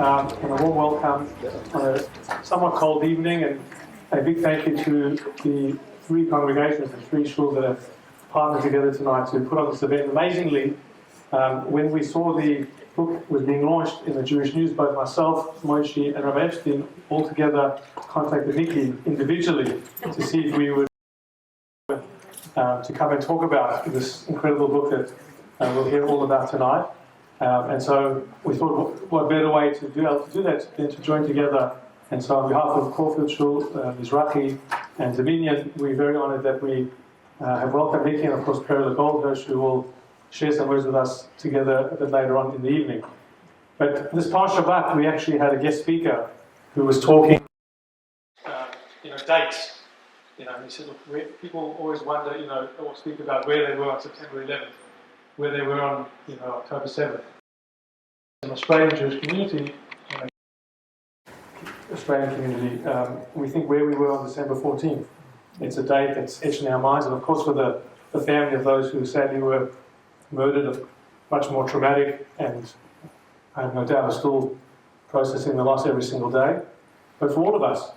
and a warm welcome on a somewhat cold evening, and a big thank you to the three congregations and three shuls that have partnered together tonight to put on this event. Amazingly, when we saw the book was being launched in the Jewish News, both myself, Moshe, and Rabbi Epstein all together contacted Nikki individually to see if we would to come and talk about this incredible book that we'll hear all about tonight. And so we thought, what better way to do that than to join together. And so on behalf of Caulfield Shul, Mizrahi, and Dominion, we're very honoured that we have welcomed Nikki and of course Perele Goldhirsch, who will share some words with us together a bit later on in the evening. But this past Shabbat, we actually had a guest speaker who was talking, dates. He said, look, people always wonder, or speak about where they were on September 11th, where they were on, October 7th. In the Australian Jewish community, we think where we were on December 14th. It's a date that's etched in our minds, and of course for the family of those who sadly were murdered, much more traumatic, and I have no doubt are still processing the loss every single day. But for all of us,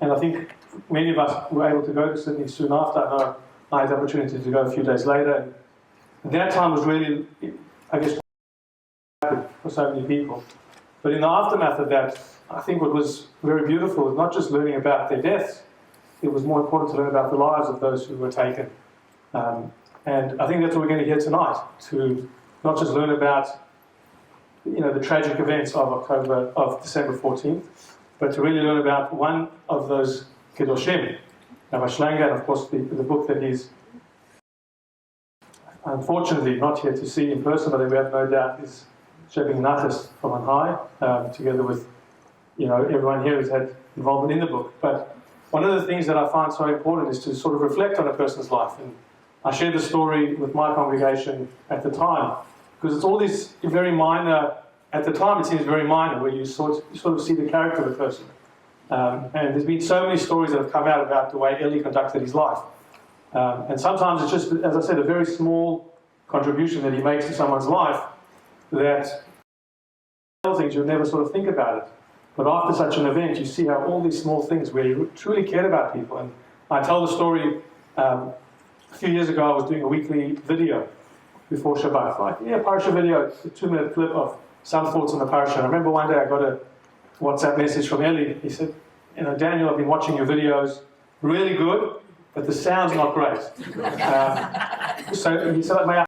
and I think many of us were able to go to Sydney soon after. I know I had the opportunity to go a few days later. And that time was really, I guess, for so many people. But in the aftermath of that, I think what was very beautiful was not just learning about their deaths, it was more important to learn about the lives of those who were taken. And I think that's what we're going to hear tonight, to not just learn about the tragic events of December 14th, but to really learn about one of those Kedoshim, Rabbi Schlanger, and of course the book that he's unfortunately not here to see in person, but we have no doubt is shedding nachas from on high, together with everyone here who's had involvement in the book. But one of the things that I find so important is to sort of reflect on a person's life. And I shared the story with my congregation at the time, because it's all this very minor, at the time it seems very minor, where you sort of see the character of the person. And there's been so many stories that have come out about the way Eli conducted his life. And sometimes it's just, as I said, a very small contribution that he makes to someone's life that things you'll never sort of think about it. But after such an event, you see how all these small things where you truly cared about people. And I tell the story, a few years ago I was doing a weekly video before Shabbat. Parsha video, a 2-minute clip of some thoughts on the Parsha. I remember one day I got a WhatsApp message from Eli. He said, Daniel, I've been watching your videos, really good, but the sound's not great. So he said, may I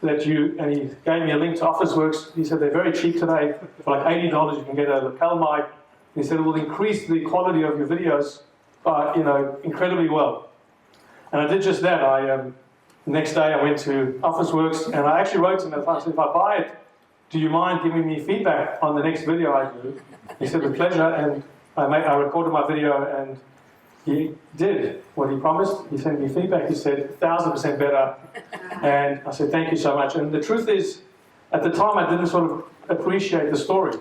that you, and he gave me a link to Officeworks. He said, they're very cheap today. For like $80, you can get a lapel mic. He said, it will increase the quality of your videos, incredibly well. And I did just that. The next day I went to Officeworks, and I actually wrote to him, I said, if I buy it, do you mind giving me feedback on the next video I do? He said, with pleasure, and I recorded my video, and he did what he promised. He sent me feedback. He said, 1,000% better. And I said, thank you so much. And the truth is, at the time, I didn't sort of appreciate the story.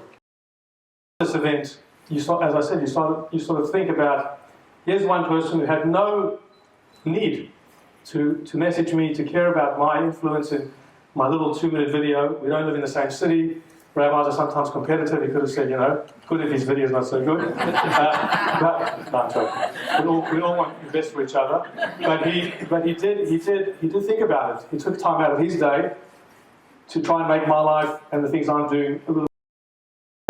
This event, as I said, you sort of think about, here's one person who had no need to message me, to care about my influence in my little 2-minute video. We don't live in the same city. Rabbis are sometimes competitive. He could have said, good if his video is not so good. But no, I'm joking. We all want the best for each other. But he did think about it. He took time out of his day to try and make my life and the things I'm doing a little.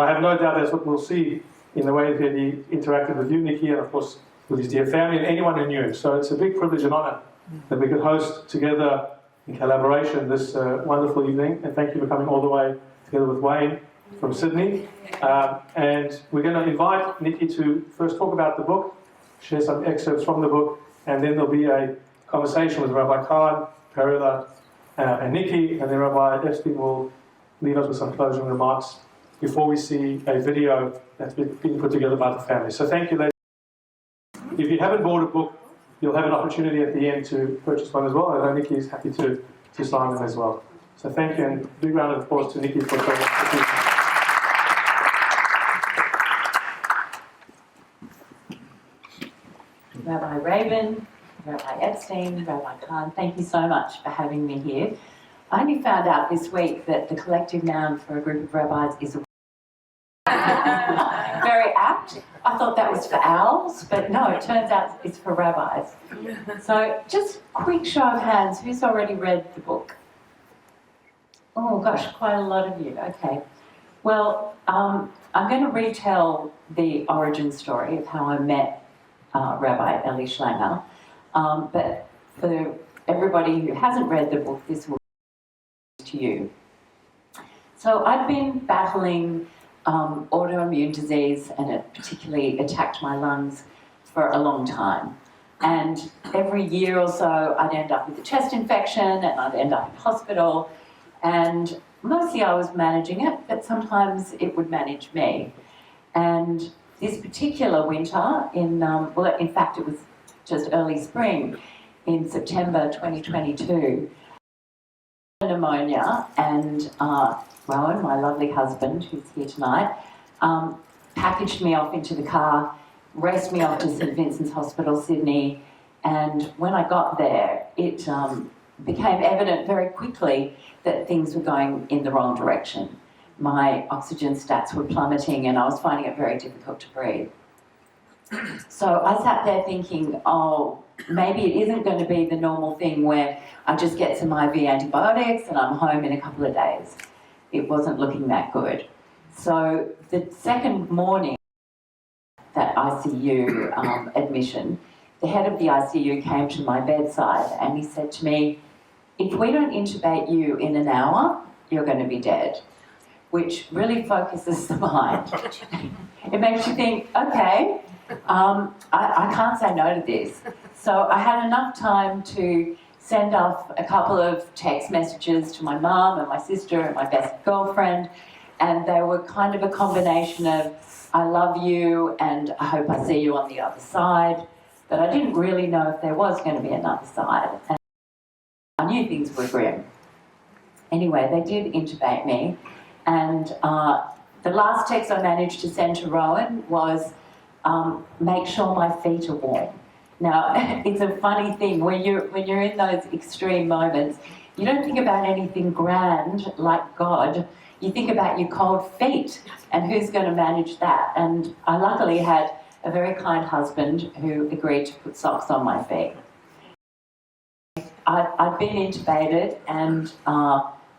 I have no doubt that's what we'll see in the way that he interacted with you, Nikki, and of course with his dear family and anyone who knew him. So it's a big privilege and honour that we could host together in collaboration this wonderful evening. And thank you for coming all the way together with Wayne from Sydney. And we're going to invite Nikki to first talk about the book, share some excerpts from the book, and then there'll be a conversation with Rabbi Khan, Perele, and Nikki, and then Rabbi Epstein will leave us with some closing remarks before we see a video that's been put together by the family. So thank you, ladies. If you haven't bought a book, you'll have an opportunity at the end to purchase one as well. I know Nikki is happy to sign them as well. So thank you, and big round of applause to Nikki for showing us. Rabbi Raven, Rabbi Epstein, Rabbi Khan, thank you so much for having me here. I only found out this week that the collective noun for a group of rabbis is Very apt. I thought that was for owls, but no, it turns out it's for rabbis. So just quick show of hands, who's already read the book? Oh gosh, quite a lot of you. Okay. Well, I'm going to retell the origin story of how I met Rabbi Eli Schlanger. But for everybody who hasn't read the book, this will be to you. So I've been battling autoimmune disease, and it particularly attacked my lungs for a long time. And every year or so, I'd end up with a chest infection, and I'd end up in hospital. And mostly I was managing it, but sometimes it would manage me. And this particular winter, in fact, it was just early spring, in September 2022, pneumonia, and Rowan, my lovely husband, who's here tonight, packaged me off into the car, raced me off to St Vincent's Hospital, Sydney, and when I got there, it became evident very quickly that things were going in the wrong direction. My oxygen stats were plummeting and I was finding it very difficult to breathe. So I sat there thinking, oh, maybe it isn't going to be the normal thing where I just get some IV antibiotics and I'm home in a couple of days. It wasn't looking that good. So the second morning, that ICU admission, the head of the ICU came to my bedside and he said to me, if we don't intubate you in an hour, you're going to be dead, which really focuses the mind. It makes you think, okay, I can't say no to this. So I had enough time to send off a couple of text messages to my mum and my sister and my best girlfriend, and they were kind of a combination of, I love you and I hope I see you on the other side, but I didn't really know if there was going to be another side. And I knew things were grim. Anyway, they did intubate me, and the last text I managed to send to Rowan was, make sure my feet are warm. Now, it's a funny thing, when you're in those extreme moments, you don't think about anything grand like God. You think about your cold feet and who's going to manage that. And I luckily had a very kind husband who agreed to put socks on my feet. I'd been intubated, and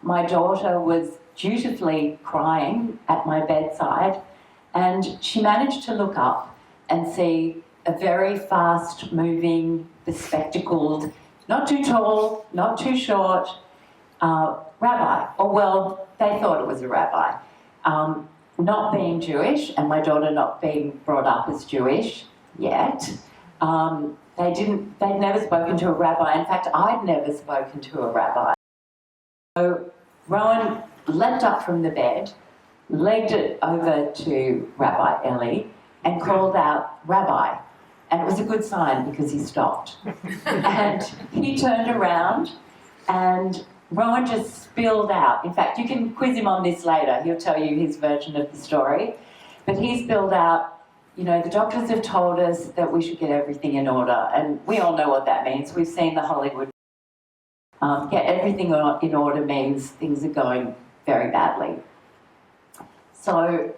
my daughter was dutifully crying at my bedside, and she managed to look up and see a very fast-moving, bespectacled, not too tall, not too short, rabbi. Or well, they thought it was a rabbi. Not being Jewish, and my daughter not being brought up as Jewish yet, they'd never spoken to a rabbi. In fact, I'd never spoken to a rabbi. So Rowan leapt up from the bed, legged it over to Rabbi Eli, and called out, "Rabbi." And it was a good sign because he stopped. And he turned around and Rowan just spilled out. In fact, you can quiz him on this later. He'll tell you his version of the story. But he spilled out, you know, the doctors have told us that we should get everything in order. And we all know what that means. We've seen the Hollywood. Get everything in order means things are going very badly. So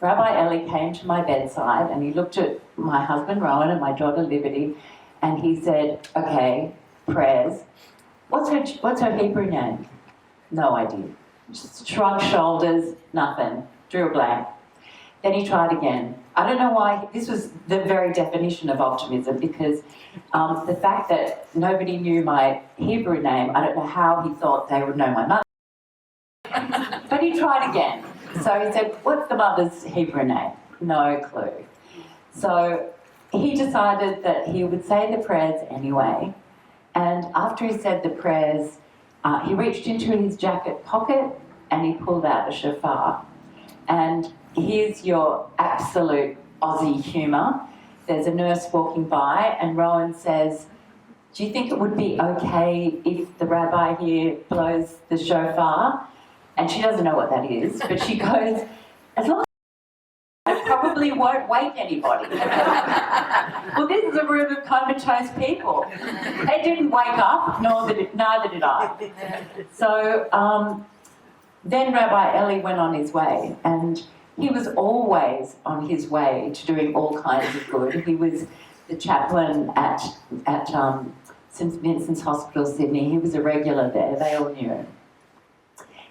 Rabbi Eli came to my bedside and he looked at my husband Rowan and my daughter Liberty, and he said, okay, prayers. What's her Hebrew name? No idea. Just shrugged shoulders, nothing. Drew a blank. Then he tried again. I don't know why. This was the very definition of optimism, because the fact that nobody knew my Hebrew name, I don't know how he thought they would know my mother. But he tried again. So he said, what's the mother's Hebrew name? No clue. So he decided that he would say the prayers anyway. And after he said the prayers, he reached into his jacket pocket and he pulled out a shofar. And here's your absolute Aussie humour. There's a nurse walking by and Rowan says, do you think it would be okay if the rabbi here blows the shofar? And she doesn't know what that is, but she goes, as long as I probably won't wake anybody. Well, this is a room of comatose people. They didn't wake up, neither did I. So then Rabbi Eli went on his way, and he was always on his way to doing all kinds of good. He was the chaplain at St Vincent's Hospital, Sydney. He was a regular there, they all knew him.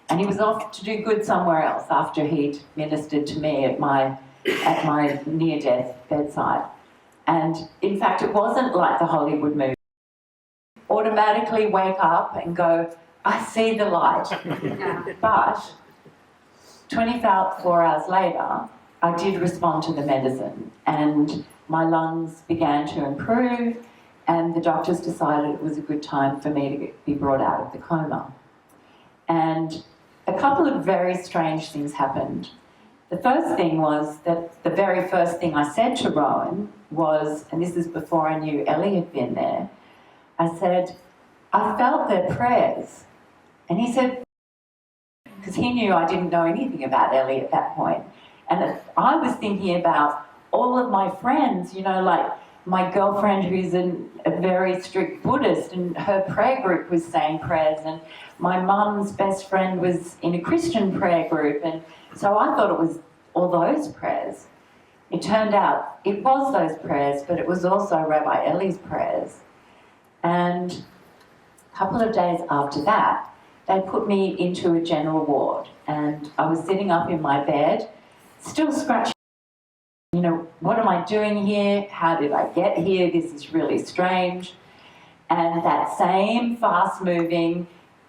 And he was off to do good somewhere else after he'd ministered to me at my near-death bedside. And in fact, it wasn't like the Hollywood movie. Automatically wake up and go, I see the light. But 24 hours later, I did respond to the medicine, and my lungs began to improve, and the doctors decided it was a good time for me to be brought out of the coma. And a couple of very strange things happened. The first thing was that the very first thing I said to Rowan was, and this is before I knew Ellie had been there, I said, I felt their prayers. And he said, because he knew I didn't know anything about Ellie at that point. And I was thinking about all of my friends, you know, like my girlfriend who's a very strict Buddhist, and her prayer group was saying prayers, and my mum's best friend was in a Christian prayer group, and so I thought it was all those prayers. It turned out it was those prayers, but it was also Rabbi Ellie's prayers. And a couple of days after that, they put me into a general ward, and I was sitting up in my bed, still scratching, you know, what am I doing here? How did I get here? This is really strange. And that same fast-moving,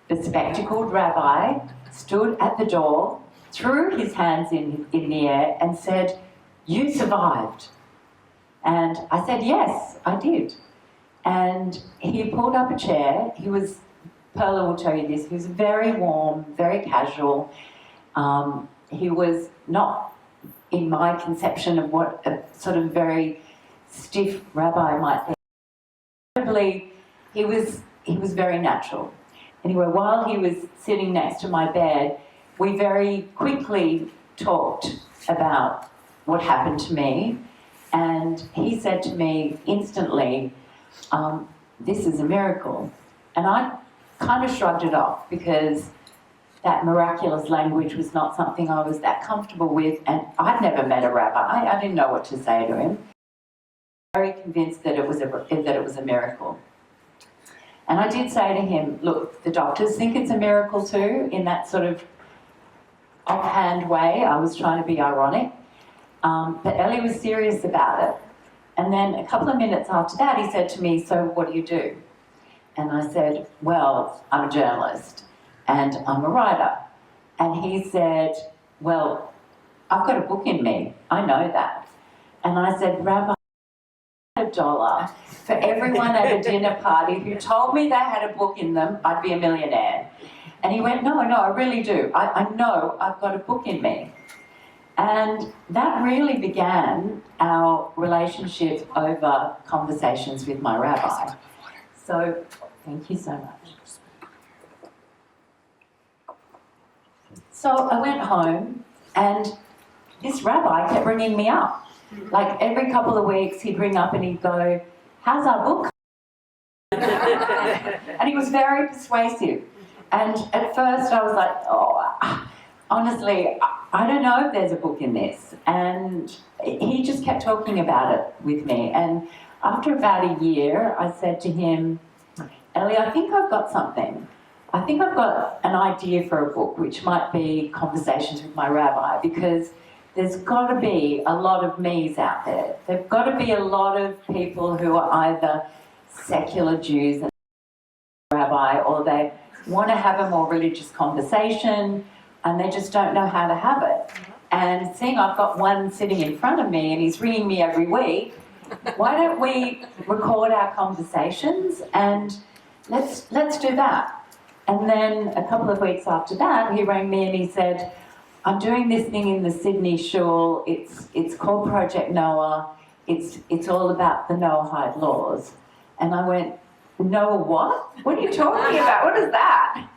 bespectacled rabbi stood at the door, threw his hands in the air and said, you survived. And I said, yes, I did. And he pulled up a chair. He was, Perele will tell you this, he was very warm, very casual. He was not in my conception of what a sort of very stiff rabbi might be. Probably he was very natural. Anyway, while he was sitting next to my bed, we very quickly talked about what happened to me, and he said to me instantly, this is a miracle. And I kind of shrugged it off because that miraculous language was not something I was that comfortable with, and I'd never met a rabbi. I didn't know what to say to him. Very convinced that it was a miracle. And I did say to him, look, the doctors think it's a miracle too, in that sort of offhand way. I was trying to be ironic. But Ellie was serious about it. And then a couple of minutes after that, he said to me, so what do you do? And I said, well, I'm a journalist and I'm a writer. And he said, well, I've got a book in me. I know that. And I said, Rabbi, $1 for everyone at a dinner party who told me they had a book in them, I'd be a millionaire. And he went, no, I really do. I know I've got a book in me. And that really began our relationship over conversations with my rabbi. So, thank you so much. So I went home, and this rabbi kept ringing me up. Like every couple of weeks he'd ring up and he'd go, how's our book? And he was very persuasive. And at first I was like, oh, honestly, I don't know if there's a book in this. And he just kept talking about it with me. And after about a year, I said to him, Ellie, I think I've got something. I think I've got an idea for a book, which might be Conversations with My Rabbi, because there's got to be a lot of me's out there. There've got to be a lot of people who are either secular Jews and rabbi, or they want to have a more religious conversation and they just don't know how to have it. And seeing I've got one sitting in front of me and he's ringing me every week, why don't we record our conversations and let's do that. And then a couple of weeks after that, he rang me and he said, I'm doing this thing in the Sydney shul. It's called Project Noah. It's all about the Noahide laws. And I went, Noah what? What are you talking about? What is that?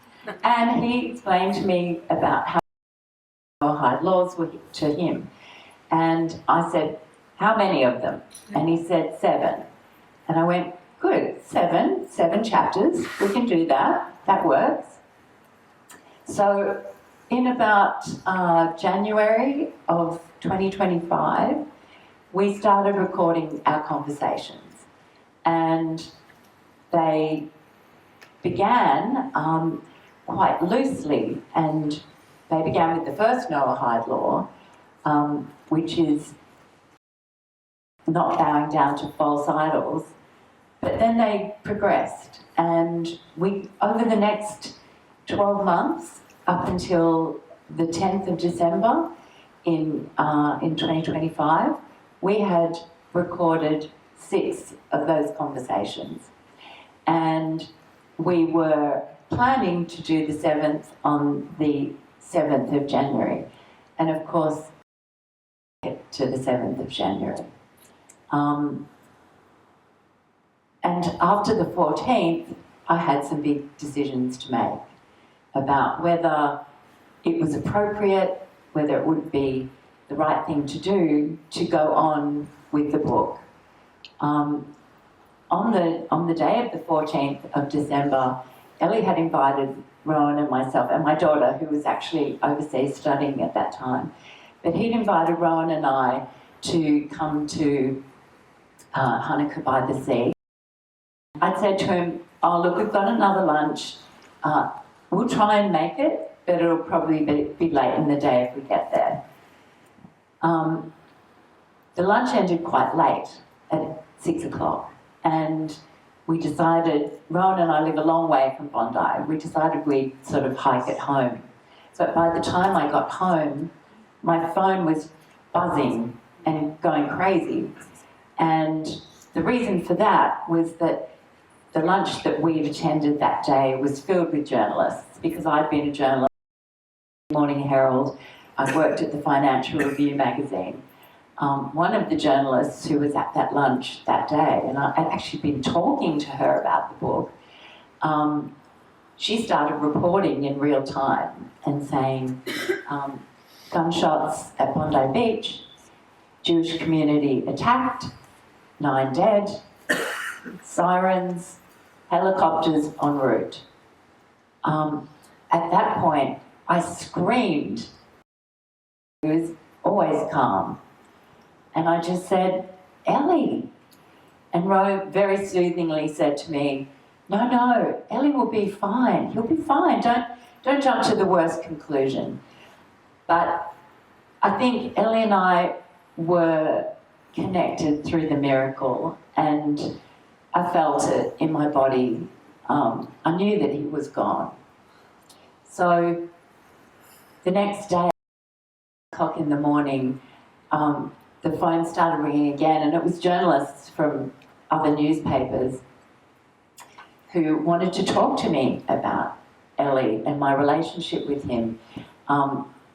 And he explained to me about how Noahide laws were to him. And I said, how many of them? And he said 7. And I went, good, 7 chapters. We can do that. That works. So in about January of 2025, we started recording our conversations, and they began quite loosely, and they began with the first Noahide law, which is not bowing down to false idols, but then they progressed, and we, over the next 12 months, up until the 10th of December in 2025, we had recorded 6 of those conversations. And we were planning to do the 7th on the 7th of January. And of course, to the 7th of January. And after the 14th, I had some big decisions to make about whether it was appropriate, whether it would be the right thing to do to go on with the book. On the day of the 14th of December, Ellie had invited Rowan and myself, and my daughter, who was actually overseas studying at that time, but he'd invited Rowan and I to come to Hanukkah by the Sea. I'd said to him, oh look, we've got another lunch, we'll try and make it, but it'll probably be late in the day if we get there. The lunch ended quite late, at 6 o'clock, and we decided, Rowan and I live a long way from Bondi, we decided we'd sort of hike it home. So by the time I got home, my phone was buzzing and going crazy. And the reason for that was that the lunch that we'd attended that day was filled with journalists, because I'd been a journalist at the Morning Herald, I'd worked at the Financial Review magazine. One of the journalists who was at that lunch that day, and I'd actually been talking to her about the book, she started reporting in real time and saying, gunshots at Bondi Beach, Jewish community attacked, 9 dead, sirens, helicopters en route. At that point, I screamed. He was always calm. And I just said, Ellie. And Ro very soothingly said to me, no, Ellie will be fine. He'll be fine. Don't jump to the worst conclusion. But I think Ellie and I were connected through the miracle, and I felt it in my body. I knew that he was gone. So the next day, 8:00 in the morning, the phone started ringing again, and it was journalists from other newspapers who wanted to talk to me about Ellie and my relationship with him.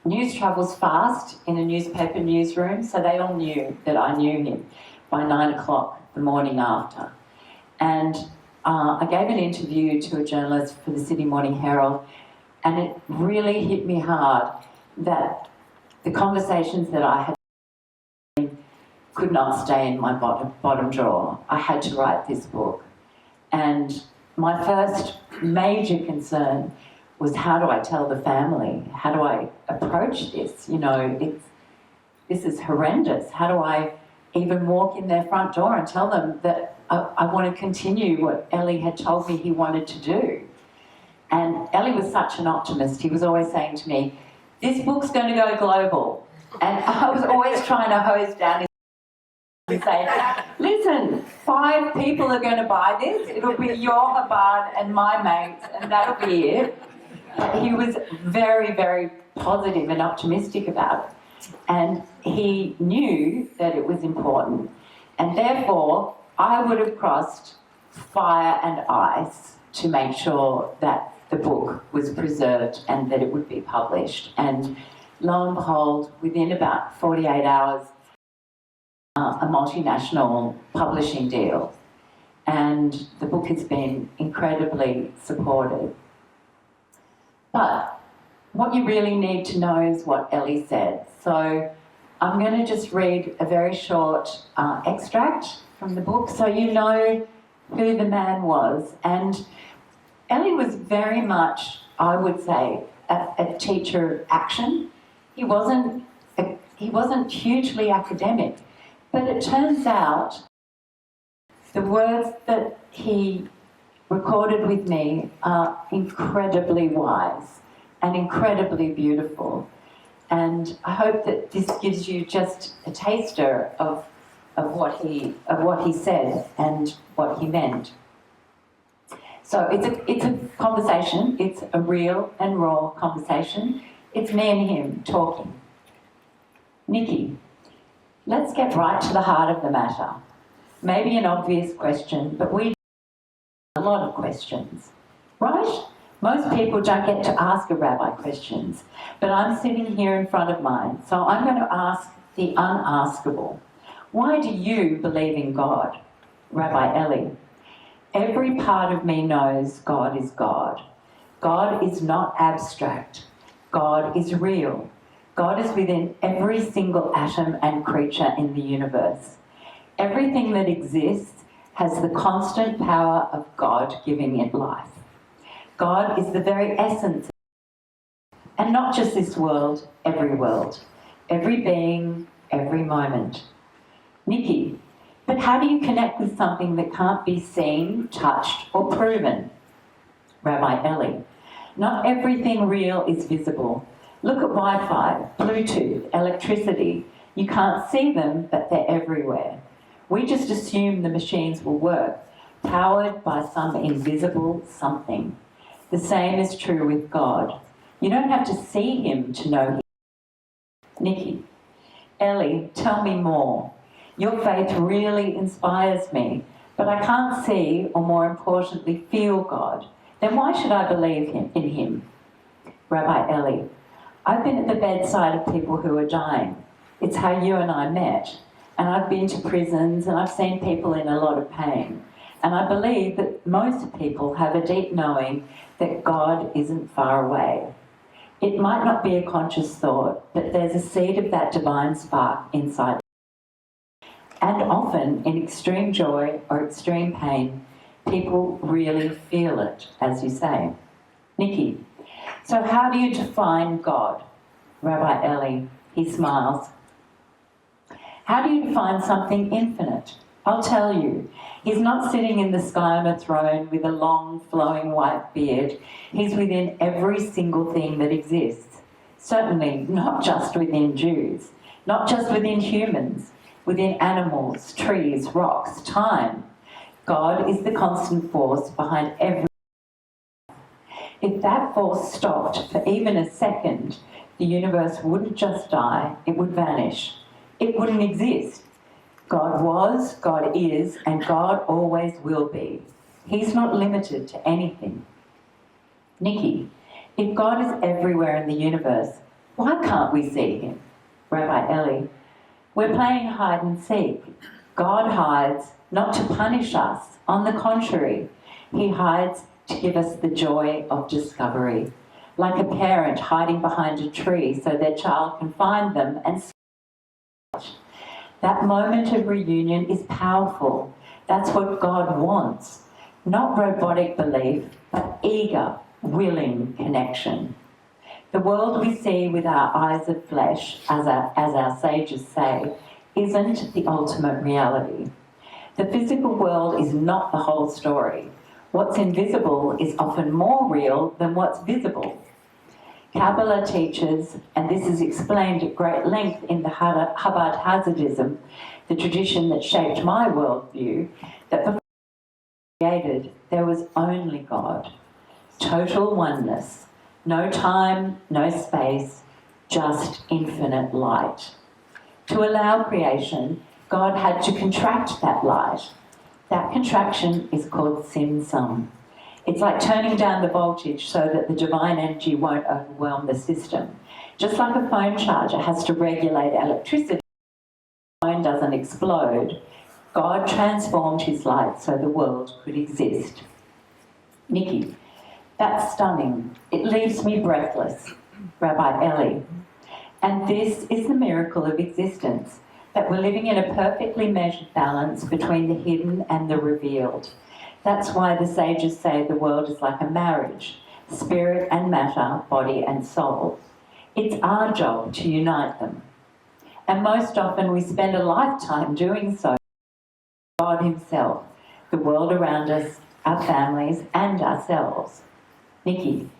News travels fast in a newspaper newsroom, so they all knew that I knew him by 9:00 the morning after. And I gave an interview to a journalist for the Sydney Morning Herald, and it really hit me hard that the conversations that I had could not stay in my bottom drawer. I had to write this book. And my first major concern was, how do I tell the family? How do I approach this? You know, this is horrendous. How do I even walk in their front door and tell them that I want to continue what Ellie had told me he wanted to do? And Ellie was such an optimist. He was always saying to me, this book's going to go global. And I was always trying to hose down his and say, listen, 5 people are going to buy this. It'll be your Chabad and my mates, and that'll be it. But he was very, very positive and optimistic about it. And he knew that it was important. And therefore, I would have crossed fire and ice to make sure that the book was preserved and that it would be published. And lo and behold, within about 48 hours, a multinational publishing deal. And the book has been incredibly supported. But what you really need to know is what Ellie said. So I'm going to just read a very short extract from the book so you know who the man was. And Ellie was very much, I would say, a teacher of action. He wasn't hugely academic. But it turns out the words that he recorded with me are incredibly wise and incredibly beautiful. And I hope that this gives you just a taster of what he said and what he meant. So it's a conversation. It's a real and raw conversation. It's me and him talking. Nikki, let's get right to the heart of the matter. Maybe an obvious question, but we a lot of questions, right? Most people don't get to ask a rabbi questions, but I'm sitting here in front of mine, so I'm going to ask the unaskable. Why do you believe in God, Rabbi Eli? Every part of me knows God is God. God is not abstract. God is real. God is within every single atom and creature in the universe. Everything that exists has the constant power of God giving it life. God is the very essence, and not just this world, every being, every moment. Nikki, but how do you connect with something that can't be seen, touched, or proven? Rabbi Eli, not everything real is visible. Look at Wi-Fi, Bluetooth, electricity. You can't see them, but they're everywhere. We just assume the machines will work, powered by some invisible something. The same is true with God. You don't have to see him to know him. Nikki, Ellie, tell me more. Your faith really inspires me, but I can't see, or more importantly, feel God. Then why should I believe in him? Rabbi Ellie, I've been at the bedside of people who are dying. It's how you and I met. And I've been to prisons and I've seen people in a lot of pain. And I believe that most people have a deep knowing that God isn't far away. It might not be a conscious thought, but there's a seed of that divine spark inside. And often, in extreme joy or extreme pain, people really feel it, as you say. Nikki, so how do you define God? Rabbi Eli, he smiles. How do you define something infinite? I'll tell you. He's not sitting in the sky on a throne with a long, flowing white beard. He's within every single thing that exists. Certainly not just within Jews, not just within humans, within animals, trees, rocks, time. God is the constant force behind everything. If that force stopped for even a second, the universe wouldn't just die, it would vanish. It wouldn't exist. God was, God is, and God always will be. He's not limited to anything. Nikki, if God is everywhere in the universe, why can't we see him? Rabbi Eli, we're playing hide and seek. God hides not to punish us. On the contrary, he hides to give us the joy of discovery, like a parent hiding behind a tree so their child can find them and that moment of reunion is powerful. That's what God wants. Not robotic belief, but eager, willing connection. The world we see with our eyes of flesh, as our sages say, isn't the ultimate reality. The physical world is not the whole story. What's invisible is often more real than what's visible. Kabbalah teaches, and this is explained at great length in the Chabad Hasidism, the tradition that shaped my worldview, that before created, there was only God. Total oneness. No time, no space, just infinite light. To allow creation, God had to contract that light. That contraction is called sim-sum. It's like turning down the voltage so that the divine energy won't overwhelm the system. Just like a phone charger has to regulate electricity, the phone doesn't explode. God transformed his light so the world could exist. Nikki, that's stunning. It leaves me breathless. Rabbi Eli. And this is the miracle of existence, that we're living in a perfectly measured balance between the hidden and the revealed. That's why the sages say the world is like a marriage. spirit and matter, body and soul. It's our job to unite them. And most often we spend a lifetime doing so. God himself, the world around us, our families and ourselves. Nikki,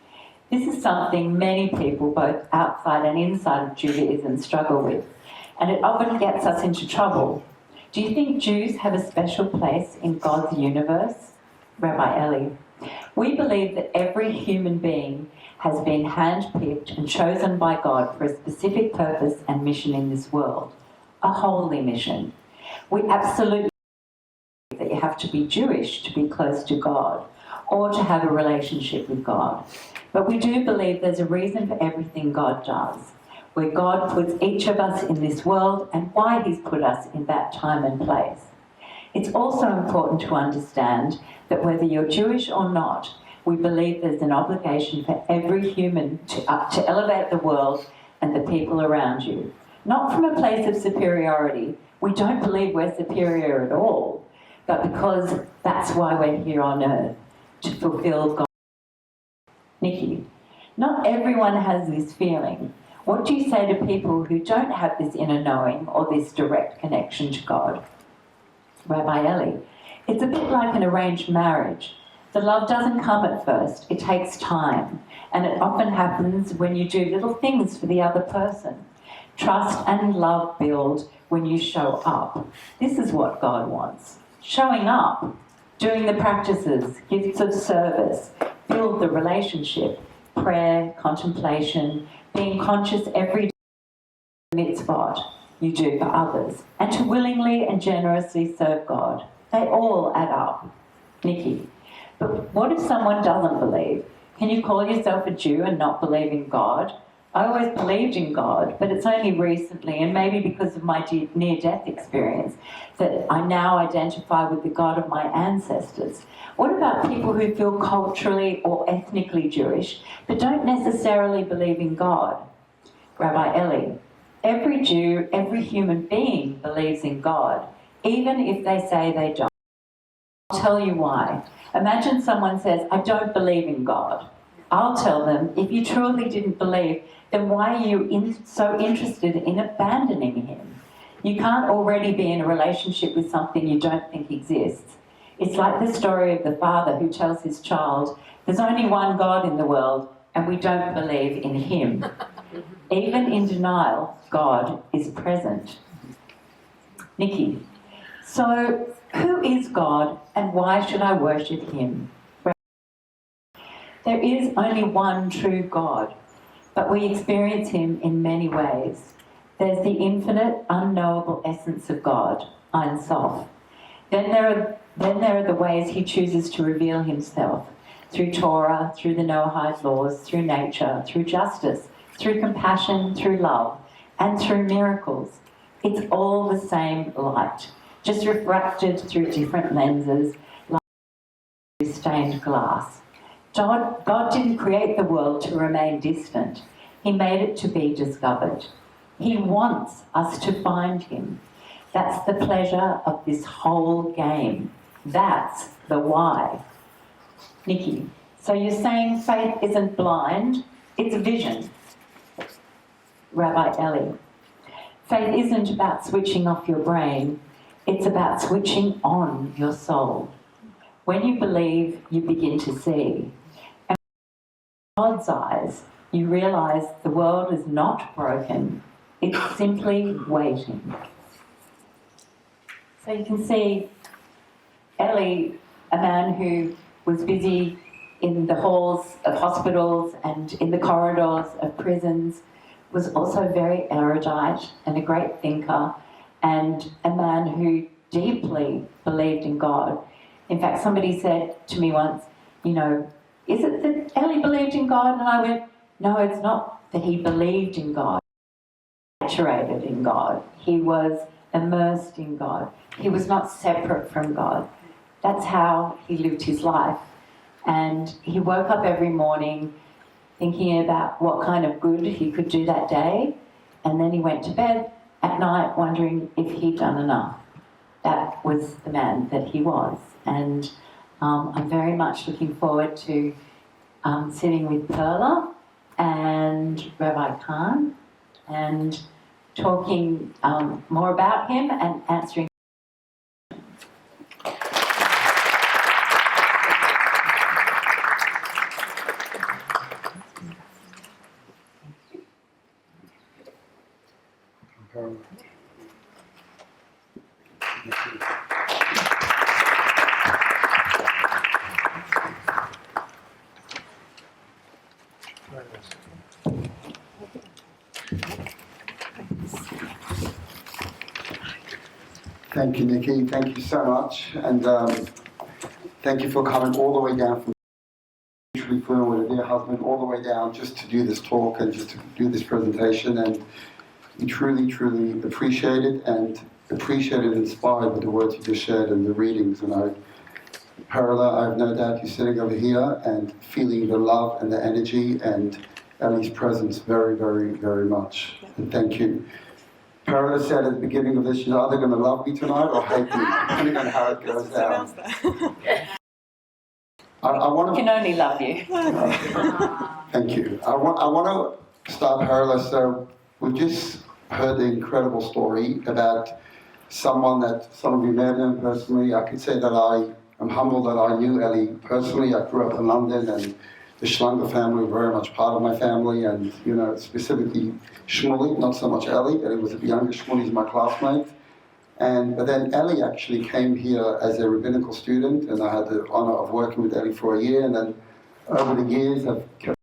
this is something many people, both outside and inside of Judaism, struggle with, and it often gets us into trouble. Do you think Jews have a special place in God's universe? Rabbi Eli, we believe that every human being has been handpicked and chosen by God for a specific purpose and mission in this world, a holy mission. We absolutely believe that you have to be Jewish to be close to God or to have a relationship with God. But we do believe there's a reason for everything God does, where God puts each of us in this world and why he's put us in that time and place. It's also important to understand that whether you're Jewish or not, we believe there's an obligation for every human to elevate the world and the people around you. Not from a place of superiority. We don't believe we're superior at all, but because that's why we're here on earth, to fulfill God. Nikki, not everyone has this feeling. What do you say to people who don't have this inner knowing or this direct connection to God? Rabbi Eli, it's a bit like an arranged marriage. The love doesn't come at first, it takes time, and it often happens when you do little things for the other person. Trust and love build when you show up. This is what God wants. Showing up, doing the practices, gifts of service, build the relationship, prayer, contemplation, being conscious every day of the mitzvot you do for others, and to willingly and generously serve God. They all add up. Nikki, but what if someone doesn't believe? Can you call yourself a Jew and not believe in God? I always believed in God, but it's only recently, and maybe because of my near-death experience, that I now identify with the God of my ancestors. What about people who feel culturally or ethnically Jewish, but don't necessarily believe in God? Rabbi Eli, every Jew, every human being believes in God, even if they say they don't. I'll tell you why. Imagine someone says, I don't believe in God. I'll tell them, if you truly didn't believe, then why are you so interested in abandoning him? You can't already be in a relationship with something you don't think exists. It's like the story of the father who tells his child, there's only one God in the world and we don't believe in him. Even in denial, God is present. Nikki, so who is God and why should I worship him? There is only one true God, but we experience him in many ways. There's the infinite, unknowable essence of God, Ein Sof. Then there are the ways he chooses to reveal himself, through Torah, through the Noahide laws, through nature, through justice, through compassion, through love, and through miracles. It's all the same light, just refracted through different lenses, like stained glass. God didn't create the world to remain distant. He made it to be discovered. He wants us to find him. That's the pleasure of this whole game. That's the why. Nikki, so you're saying faith isn't blind, it's a vision. Rabbi Eli, faith isn't about switching off your brain, it's about switching on your soul. When you believe, you begin to see. And in God's eyes, you realise the world is not broken, it's simply waiting. So you can see Eli, a man who was busy in the halls of hospitals and in the corridors of prisons, was also very erudite and a great thinker and a man who deeply believed in God. In fact, somebody said to me once, you know, is it that Eli believed in God? And I went, no, it's not that he believed in God. He was saturated in God. He was immersed in God. He was not separate from God. That's how he lived his life. And he woke up every morning thinking about what kind of good he could do that day, and then he went to bed at night wondering if he'd done enough. That was the man that he was. And I'm very much looking forward to sitting with Perele and Rabbi Khan and talking more about him and answering. Thank you, Nikki. Thank you so much. And thank you for coming all the way down from literally flew with a dear husband all the way down just to do this talk and just to do this presentation. And we truly, truly appreciate it and inspired with the words you just shared and the readings. And Perele, I have no doubt you're sitting over here and feeling the love and the energy and Ellie's presence very, very, very much. And thank you. Perele said at the beginning of this, she's either going to love me tonight or hate me, depending on how it goes down. I want to. Can only love you. Thank you. I want to start, Perele. So we've just heard the incredible story about someone that some of you may have known personally. I could say that I am humbled that I knew Ellie personally. I grew up in London, and the Schlanger family were very much part of my family, and specifically Shmuley, not so much Ellie. Ellie was the younger. Shmuley's my classmate. But then Ellie actually came here as a rabbinical student, and I had the honor of working with Ellie for a year, and then over the years I've kept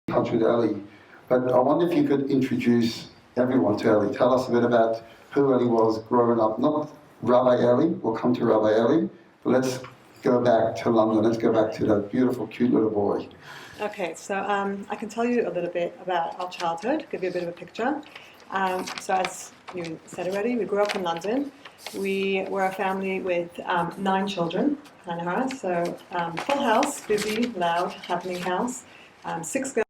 in touch with Ellie. But I wonder if you could introduce everyone to Ellie. Tell us a bit about who Ellie was growing up. Not Rabbi Ellie, we'll come to Rabbi Ellie, but let's go back to London. Let's go back to that beautiful, cute little boy. Okay, so I can tell you a little bit about our childhood, give you a bit of a picture. So as you said already, we grew up in London. We were a family with 9 children, so full house, busy, loud, happening house, 6 girls.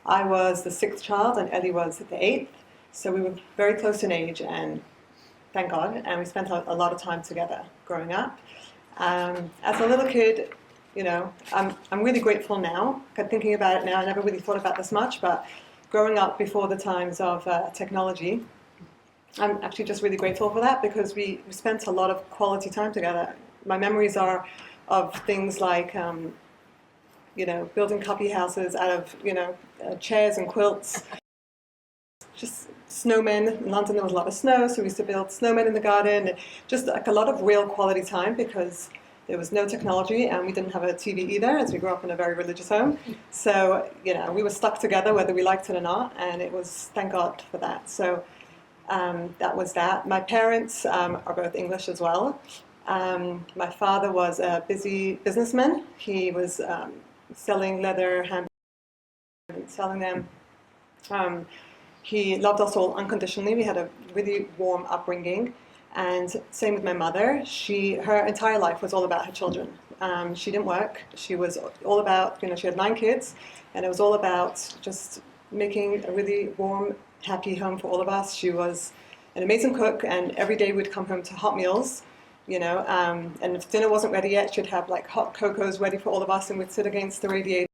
I was the 6th child and Ellie was the 8th, so we were very close in age, and thank God, and we spent a lot of time together growing up. As a little kid, I'm really grateful now, thinking about it now. I never really thought about this much, but growing up before the times of technology, I'm actually just really grateful for that, because we spent a lot of quality time together. My memories are of things like, building copy houses out of, chairs and quilts. Just snowmen. In London there was a lot of snow, so we used to build snowmen in the garden. Just like a lot of real quality time, because there was no technology and we didn't have a TV either, as we grew up in a very religious home. So, we were stuck together whether we liked it or not, and it was, thank God for that. So that was that. My parents are both English as well. My father was a busy businessman. He was selling leather handbags and selling them. He loved us all unconditionally. We had a really warm upbringing. And same with my mother. Her entire life was all about her children. She didn't work. She was all about, she had 9 kids, and it was all about just making a really warm, happy home for all of us. She was an amazing cook, and every day we'd come home to hot meals, and if dinner wasn't ready yet, she'd have like hot cocos ready for all of us, and we'd sit against the radiator.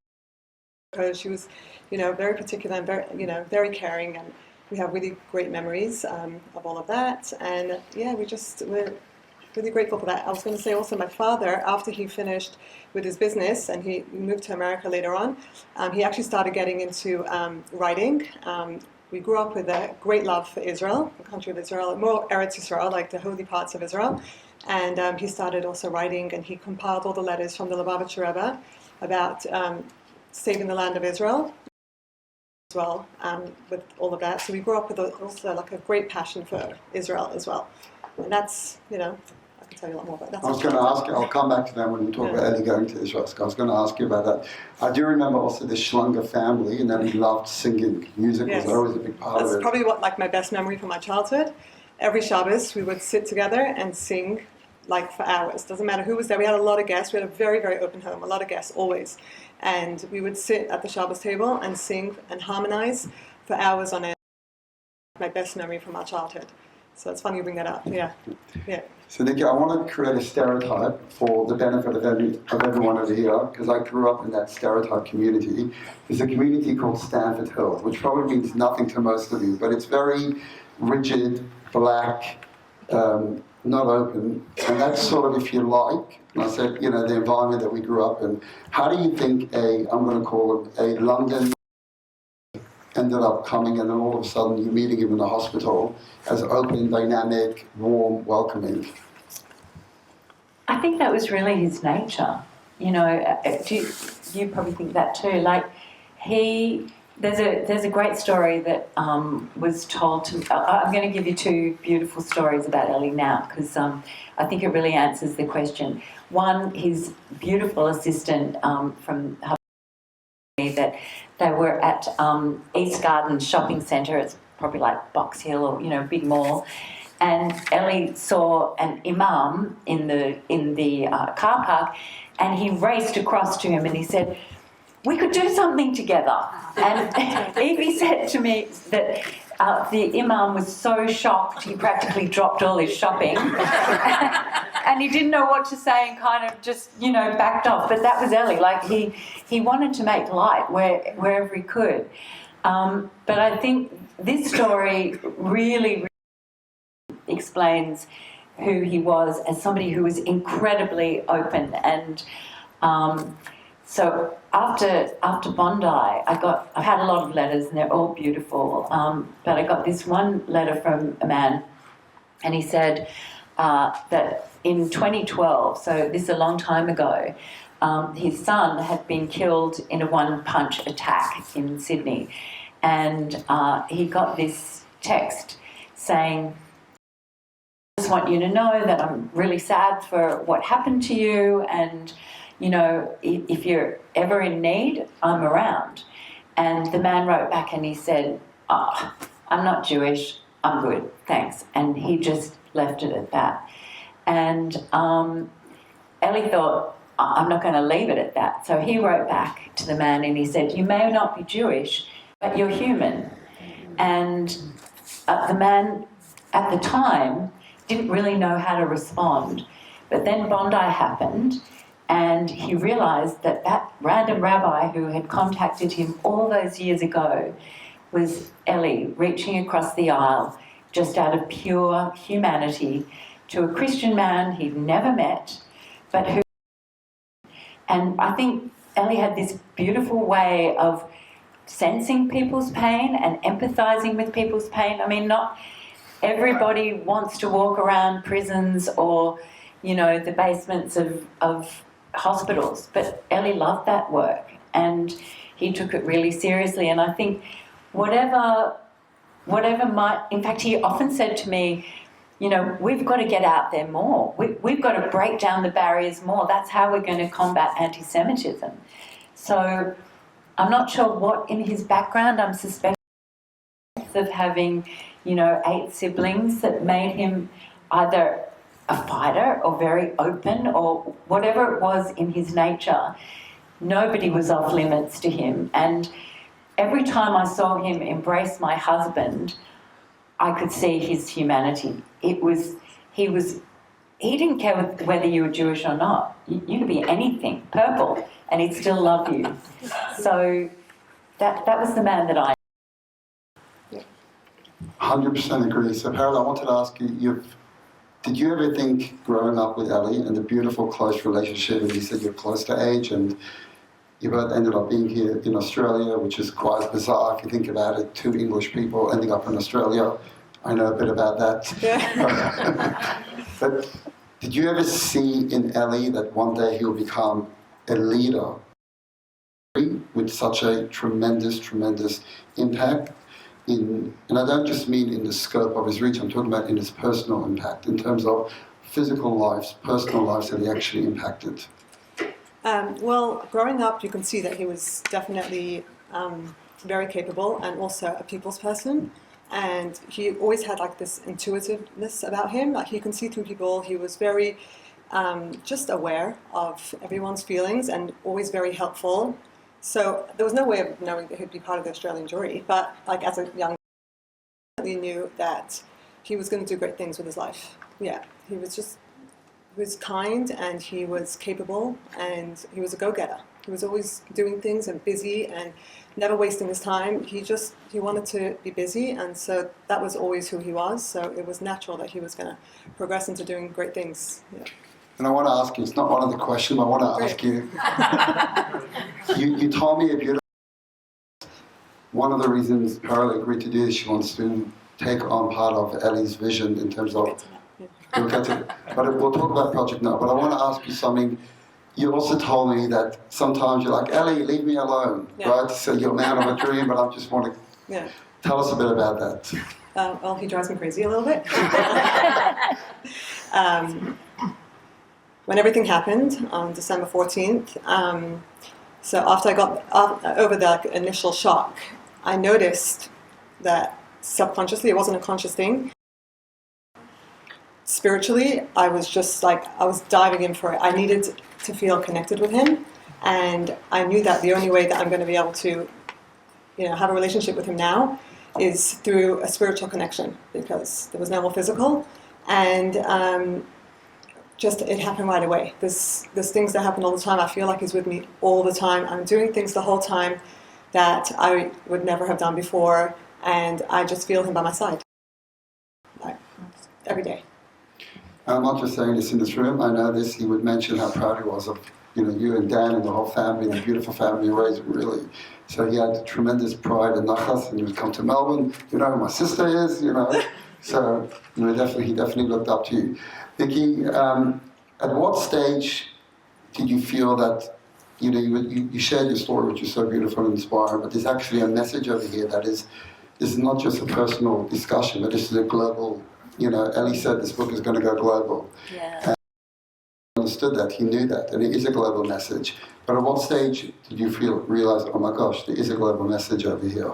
Because she was, very particular and very, very caring, and we have really great memories of all of that. And yeah, we're really grateful for that. I was going to say also, my father, after he finished with his business and he moved to America later on, he actually started getting into writing. We grew up with a great love for Israel, the country of Israel, more Eretz Israel, like the holy parts of Israel. And he started also writing, and he compiled all the letters from the Lubavitcher Rebbe about saving the land of Israel as well, with all of that. So we grew up with also like a great passion for Israel as well. And that's, I can tell you a lot more about that. I was going to ask you, I'll come back to that when we talk about Ellie going to Israel. I was going to ask you about that. I do remember also the Schlanger family, and Ellie loved singing. Music was always a big part of it. That's probably my best memory from my childhood. Every Shabbos we would sit together and sing like for hours. Doesn't matter who was there. We had a lot of guests. We had a very, very open home, a lot of guests always. And we would sit at the Shabbos table and sing and harmonize for hours on end. My best memory from our childhood. So it's funny you bring that up. Yeah. So Nikki, I want to create a stereotype for the benefit of everyone over here, because I grew up in that stereotype community. There's a community called Stanford Hill, which probably means nothing to most of you, but it's very rigid, black, not open, and that's sort of, if you like, and I said, the environment that we grew up in. How do you think I'm going to call it, a London ended up coming, and then all of a sudden you're meeting him in the hospital as open, dynamic, warm, welcoming? I think that was really his nature. You probably think that too. Like there's a great story that was told to me. I'm going to give you two beautiful stories about Ellie now, because I think it really answers the question. One, his beautiful assistant from that they were at East Garden Shopping Centre. It's probably like Box Hill or big mall. And Ellie saw an imam in the car park, and he raced across to him and he said, "We could do something together." And Evie said to me that the imam was so shocked he practically dropped all his shopping, and he didn't know what to say and kind of just backed off. But that was Ellie. Like he wanted to make light wherever he could. But I think this story really explains who he was as somebody who was incredibly open. And so after Bondi, I've had a lot of letters and they're all beautiful, but I got this one letter from a man, and he said that in 2012, so this is a long time ago, his son had been killed in a one-punch attack in Sydney, and he got this text saying, "I just want you to know that I'm really sad for what happened to you, and if you're ever in need, I'm around." And the man wrote back and he said, "I'm not Jewish, I'm good, thanks." And he just left it at that. And Ellie thought, "I'm not going to leave it at that." So he wrote back to the man and he said, "You may not be Jewish, but you're human." And the man at the time didn't really know how to respond. But then Bondi happened, and he realised that that random rabbi who had contacted him all those years ago was Ellie, reaching across the aisle just out of pure humanity to a Christian man he'd never met, but who... And I think Ellie had this beautiful way of sensing people's pain and empathising with people's pain. I mean, not everybody wants to walk around prisons or, the basements of hospitals, but Ellie loved that work and he took it really seriously. And I think whatever might... In fact, he often said to me, we've got to get out there more. We've got to break down the barriers more. That's how we're going to combat anti-Semitism. So I'm not sure what in his background, I'm suspecting of having, 8 siblings that made him either a fighter or very open or whatever it was in his nature. Nobody was off limits to him. And every time I saw him embrace my husband, I could see his humanity. He didn't care whether you were Jewish or not. You could be anything, purple, and he'd still love you. So that was the man that I... 100% agree. So Perele, I wanted to ask you, did you ever think growing up with Ellie and the beautiful close relationship, and you said you're close to age, and you both ended up being here in Australia, which is quite bizarre if you think about it, 2 English people ending up in Australia. I know a bit about that. Yeah. But did you ever see in Ellie that one day he'll become a leader with such a tremendous, tremendous impact? And I don't just mean in the scope of his reach, I'm talking about in his personal impact, in terms of physical lives, personal lives that he actually impacted. Well, growing up, you can see that he was definitely very capable and also a people's person. And he always had like this intuitiveness about him. Like he can see through people. He was very just aware of everyone's feelings and always very helpful. So there was no way of knowing that he'd be part of the Australian jury. But like as a young man, I knew that he was going to do great things with his life. Yeah, he was kind, and he was capable, and he was a go-getter. He was always doing things and busy and never wasting his time. He wanted to be busy, and so that was always who he was. So it was natural that he was going to progress into doing great things. Yeah. And I want to ask you, it's not one of the questions, I want to ask you, you told me a beautiful, one of the reasons Perele agreed to do this, she wants to take on part of Ellie's vision in terms of, we'll get to it. But we'll talk about project now, but I want to ask you something. You also told me that sometimes you're like, Ellie, leave me alone, right? So you're a man of a dream, but I just want to tell us a bit about that. Well, he drives me crazy a little bit. When everything happened on December 14th, so after I got over the initial shock, I noticed that subconsciously, it wasn't a conscious thing. Spiritually, I was just like, I was diving in for it. I needed to feel connected with him, and I knew that the only way that I'm going to be able to, have a relationship with him now is through a spiritual connection, because there was no more physical, and just it happened right away. There's things that happen all the time. I feel like he's with me all the time. I'm doing things the whole time that I would never have done before, and I just feel him by my side, like, every day. I'm not just saying this in this room, I know this, he would mention how proud he was of you and Dan and the whole family, the beautiful family you raised, really. So he had tremendous pride and nachas, and he would come to Melbourne, who my sister is, So he definitely looked up to you. Nikki, at what stage did you feel that, you shared your story, which is so beautiful and inspiring, but there's actually a message over here that is not just a personal discussion, but this is a global, Ellie said this book is going to go global. Yeah. And he understood that, he knew that, and it is a global message. But at what stage did you realize, oh my gosh, there is a global message over here?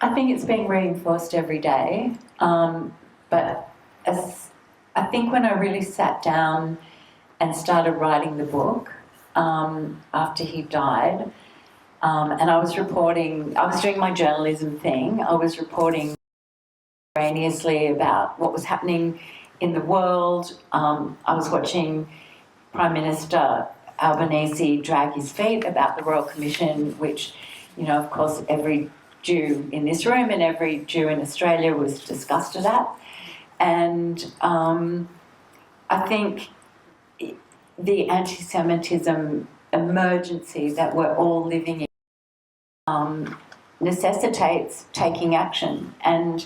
I think it's being reinforced every day, but I think when I really sat down and started writing the book after he died, and I was doing my journalism thing, I was reporting contemporaneously about what was happening in the world. I was watching Prime Minister Albanese drag his feet about the Royal Commission, which, of course, every Jew in this room and every Jew in Australia was disgusted at. And I think the anti-Semitism emergency that we're all living in necessitates taking action. And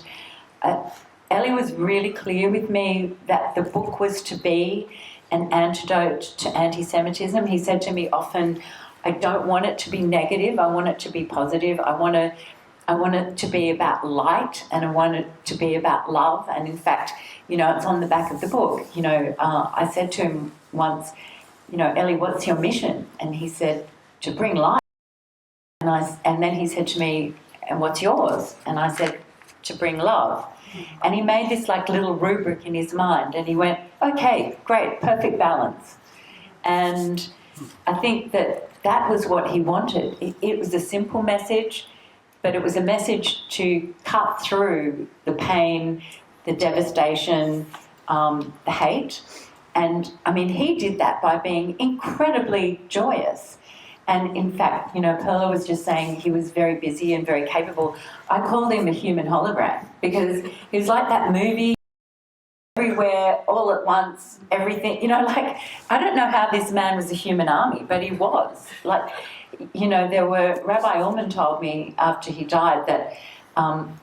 Ellie was really clear with me that the book was to be an antidote to anti-Semitism. He said to me often, I don't want it to be negative, I want it to be positive, I want it to be about light, and I want it to be about love. And in fact, it's on the back of the book. I said to him once, Ellie, what's your mission? And he said, to bring light. And then he said to me, and what's yours? And I said, to bring love. And he made this like little rubric in his mind, and he went, okay, great, perfect balance. And I think that was what he wanted. It was a simple message, but it was a message to cut through the pain, the devastation, the hate. And he did that by being incredibly joyous. And in fact, Perele was just saying he was very busy and very capable. I called him a human hologram because he was like that movie, everywhere, all at once, everything. I don't know how this man was a human army, but he was. Rabbi Ullman told me after he died that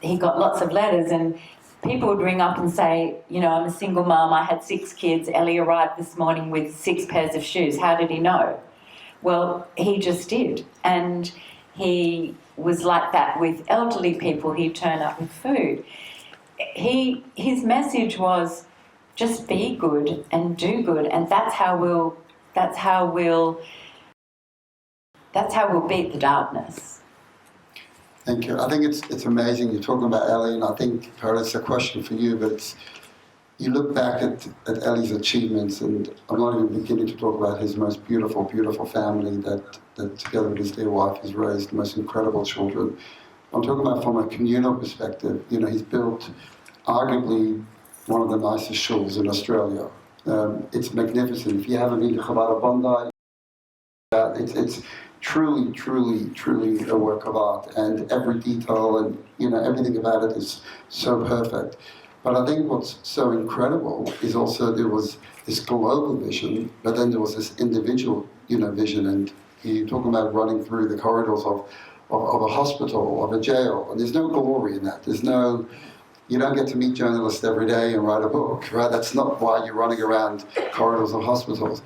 he got lots of letters, and people would ring up and say, I'm a single mum, I had 6 kids, Ellie arrived this morning with 6 pairs of shoes. How did he know? Well, he just did. And he was like that with elderly people. He'd turn up with food. His message was just be good and do good, and that's how we'll beat the darkness. Thank you. I think it's amazing. You're talking about Ellie, and I think, Perele, it's a question for you, but you look back at Ellie's achievements, and I'm not even beginning to talk about his most beautiful, beautiful family that together with his dear wife, has raised the most incredible children. I'm talking about from a communal perspective. You know, he's built arguably one of the nicest shuls in Australia. It's magnificent. If you haven't been to Chabad Bondi, it's truly, truly, truly a work of art, and every detail and, you know, everything about it is so perfect. But I think what's so incredible is also there was this global vision, but then there was this individual, you know, vision. And you're talking about running through the corridors of a hospital, of a jail, and there's no glory in that. There's no, you don't get to meet journalists every day and write a book, right? That's not why you're running around corridors of hospitals.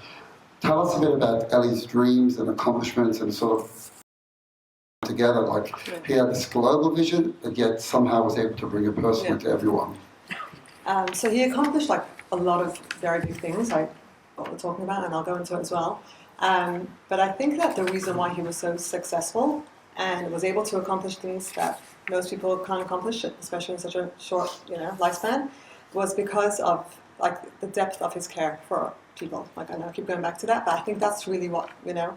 Tell us a bit about Ellie's dreams and accomplishments and sort of together, like he had this global vision, but yet somehow was able to bring it personally to everyone. So he accomplished like a lot of very big things, like what we're talking about, and I'll go into it as well. But I think that the reason why he was so successful and was able to accomplish things that most people can't accomplish, especially in such a short, you know, lifespan, was because of like the depth of his care for people. Like, I know I keep going back to that, but I think that's really what, you know,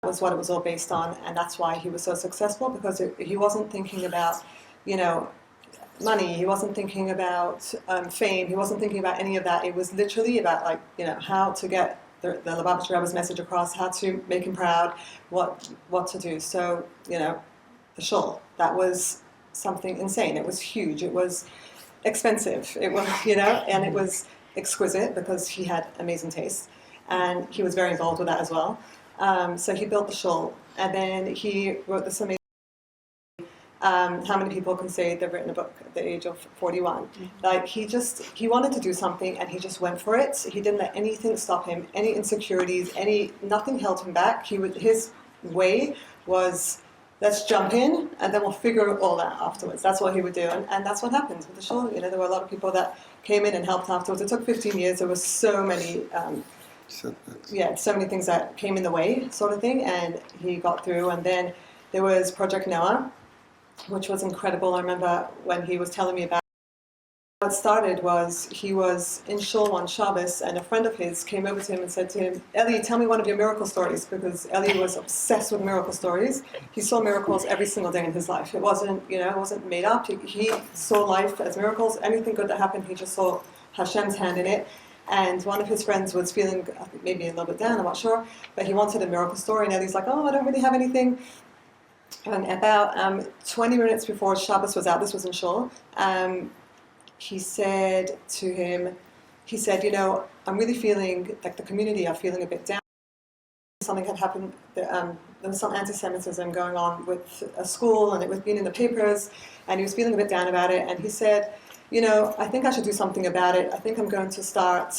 was what it was all based on, and that's why he was so successful, because he wasn't thinking about, you know, money, he wasn't thinking about fame, he wasn't thinking about any of that. It was literally about, like, you know, how to get the Lubavitcher Rebbe's message across, how to make him proud, what to do. So, you know, the shul, that was something insane. It was huge, it was expensive, it was, you know, and it was exquisite because he had amazing taste, and he was very involved with that as well. So he built the shul, and then he wrote this amazing. How many people can say they've written a book at the age of 41? Mm-hmm. Like, he wanted to do something, and he just went for it. He didn't let anything stop him, any insecurities, nothing held him back. His way was, let's jump in, and then we'll figure it all out afterwards. That's what he would do, and that's what happened with the shul. You know, there were a lot of people that came in and helped afterwards. It took 15 years. There were so many, so many things that came in the way, sort of thing, and he got through. And then there was Project Noah, which was incredible. I remember when he was telling me about it. What started was, he was in shul on Shabbos, and a friend of his came over to him and said to him, Ellie, tell me one of your miracle stories, because Ellie was obsessed with miracle stories. He saw miracles every single day in his life. It wasn't, you know, it wasn't made up. He saw life as miracles. Anything good that happened, he just saw Hashem's hand in it. And one of his friends was feeling, I think, maybe a little bit down, I'm not sure, but he wanted a miracle story, and Ellie's like, oh, I don't really have anything. And about 20 minutes before Shabbos was out, this was in shul, he said to him, you know, I'm really feeling, like, the community are feeling a bit down. Something had happened, there was some anti-Semitism going on with a school, and it was being in the papers, and he was feeling a bit down about it, and he said, you know, I think I should do something about it. I think I'm going to start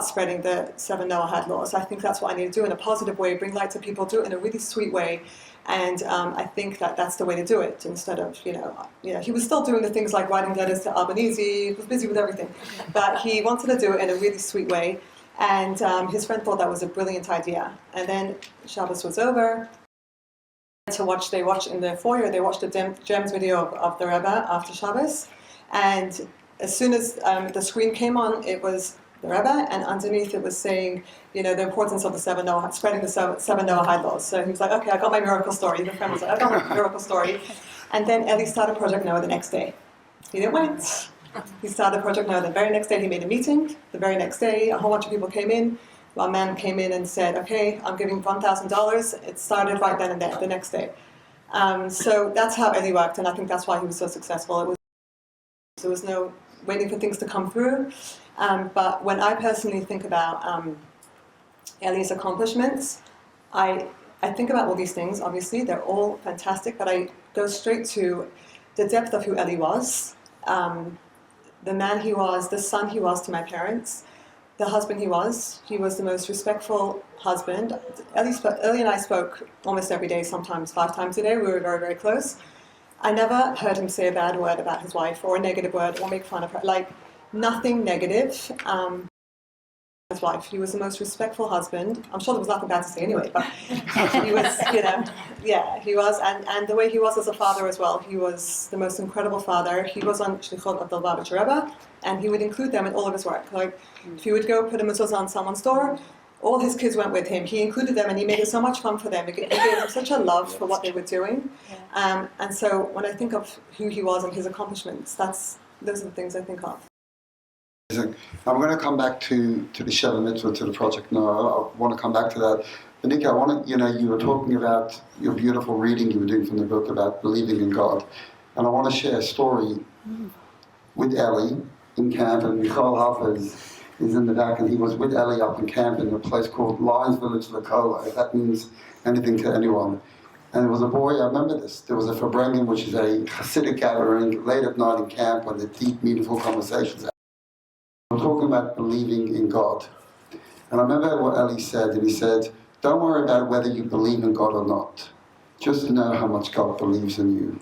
spreading the 7 Noahide laws. I think that's what I need to do in a positive way, bring light to people, do it in a really sweet way. And I think that's the way to do it, instead of, you know, he was still doing the things like writing letters to Albanese, he was busy with everything. But he wanted to do it in a really sweet way. And his friend thought that was a brilliant idea. And then Shabbos was over. They watched in the foyer, they watched the Gems video of the Rebbe after Shabbos. And as soon as the screen came on, it was the Rebbe, and underneath it was saying, you know, the importance of the spreading the 7 Noahide laws. So he was like, okay, I got my miracle story. The friend was like, I got my miracle story. And then Ellie started Project Noah the next day. He didn't wait. He started Project Noah the very next day. He made a meeting. The very next day, a whole bunch of people came in. One man came in and said, okay, I'm giving $1,000. It started right then and there, the next day. So that's how Ellie worked, and I think that's why he was so successful. There was no waiting for things to come through. But when I personally think about Ellie's accomplishments, I think about all these things. Obviously, they're all fantastic, but I go straight to the depth of who Ellie was, the man he was, the son he was to my parents, the husband he was. He was the most respectful husband. Ellie and I spoke almost every day, sometimes 5 times a day. We were very, very close. I never heard him say a bad word about his wife, or a negative word, or make fun of her. Like, nothing negative. His wife. He was the most respectful husband. I'm sure there was nothing bad to say anyway, but he was, you know, yeah, he was. And the way he was as a father as well, he was the most incredible father. He was on Shlichot of the Lubavitcher Rebbe, and he would include them in all of his work. Like, if he would go put a mezuzah on someone's door, all his kids went with him. He included them, and he made it so much fun for them. He gave them such a love for what they were doing. And so when I think of who he was and his accomplishments, those are the things I think of. I'm going to come back to the Sheva Mitzvah, to the project now. I want to come back to that. But Nikki, you were talking about your beautiful reading you were doing from the book about believing in God. And I want to share a story with Ellie in camp, and Michal Hafez is in the back, and he was with Ellie up in camp in a place called Lions Village Lakola, if that means anything to anyone. And there was a boy, I remember this, there was a Fabrengen, which is a Hasidic gathering late at night in camp when the deep, meaningful conversations. We're talking about believing in God. And I remember what Ellie said, and he said, don't worry about whether you believe in God or not. Just know how much God believes in you.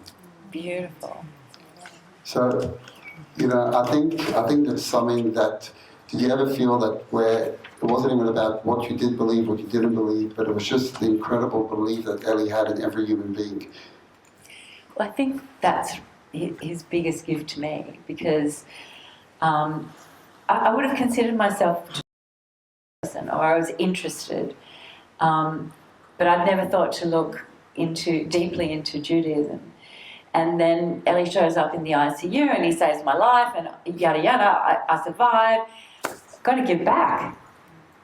Beautiful. So, I think that's something that, did you ever feel that where it wasn't even about what you did believe, what you didn't believe, but it was just the incredible belief that Ellie had in every human being? Well, I think that's his biggest gift to me, because I would have considered myself a person, or I was interested, but I'd never thought to look deeply into Judaism. And then Ellie shows up in the ICU and he saves my life and yada yada, I survive, got to give back.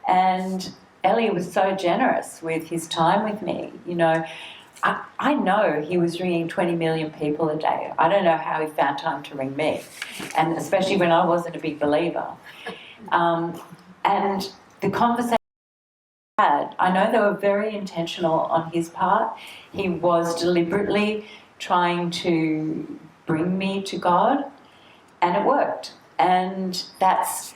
And Ellie was so generous with his time with me. I know he was ringing 20 million people a day. I don't know how he found time to ring me, and especially when I wasn't a big believer. And the conversation we had, I know they were very intentional on his part. He was deliberately trying to bring me to God, and it worked. And that's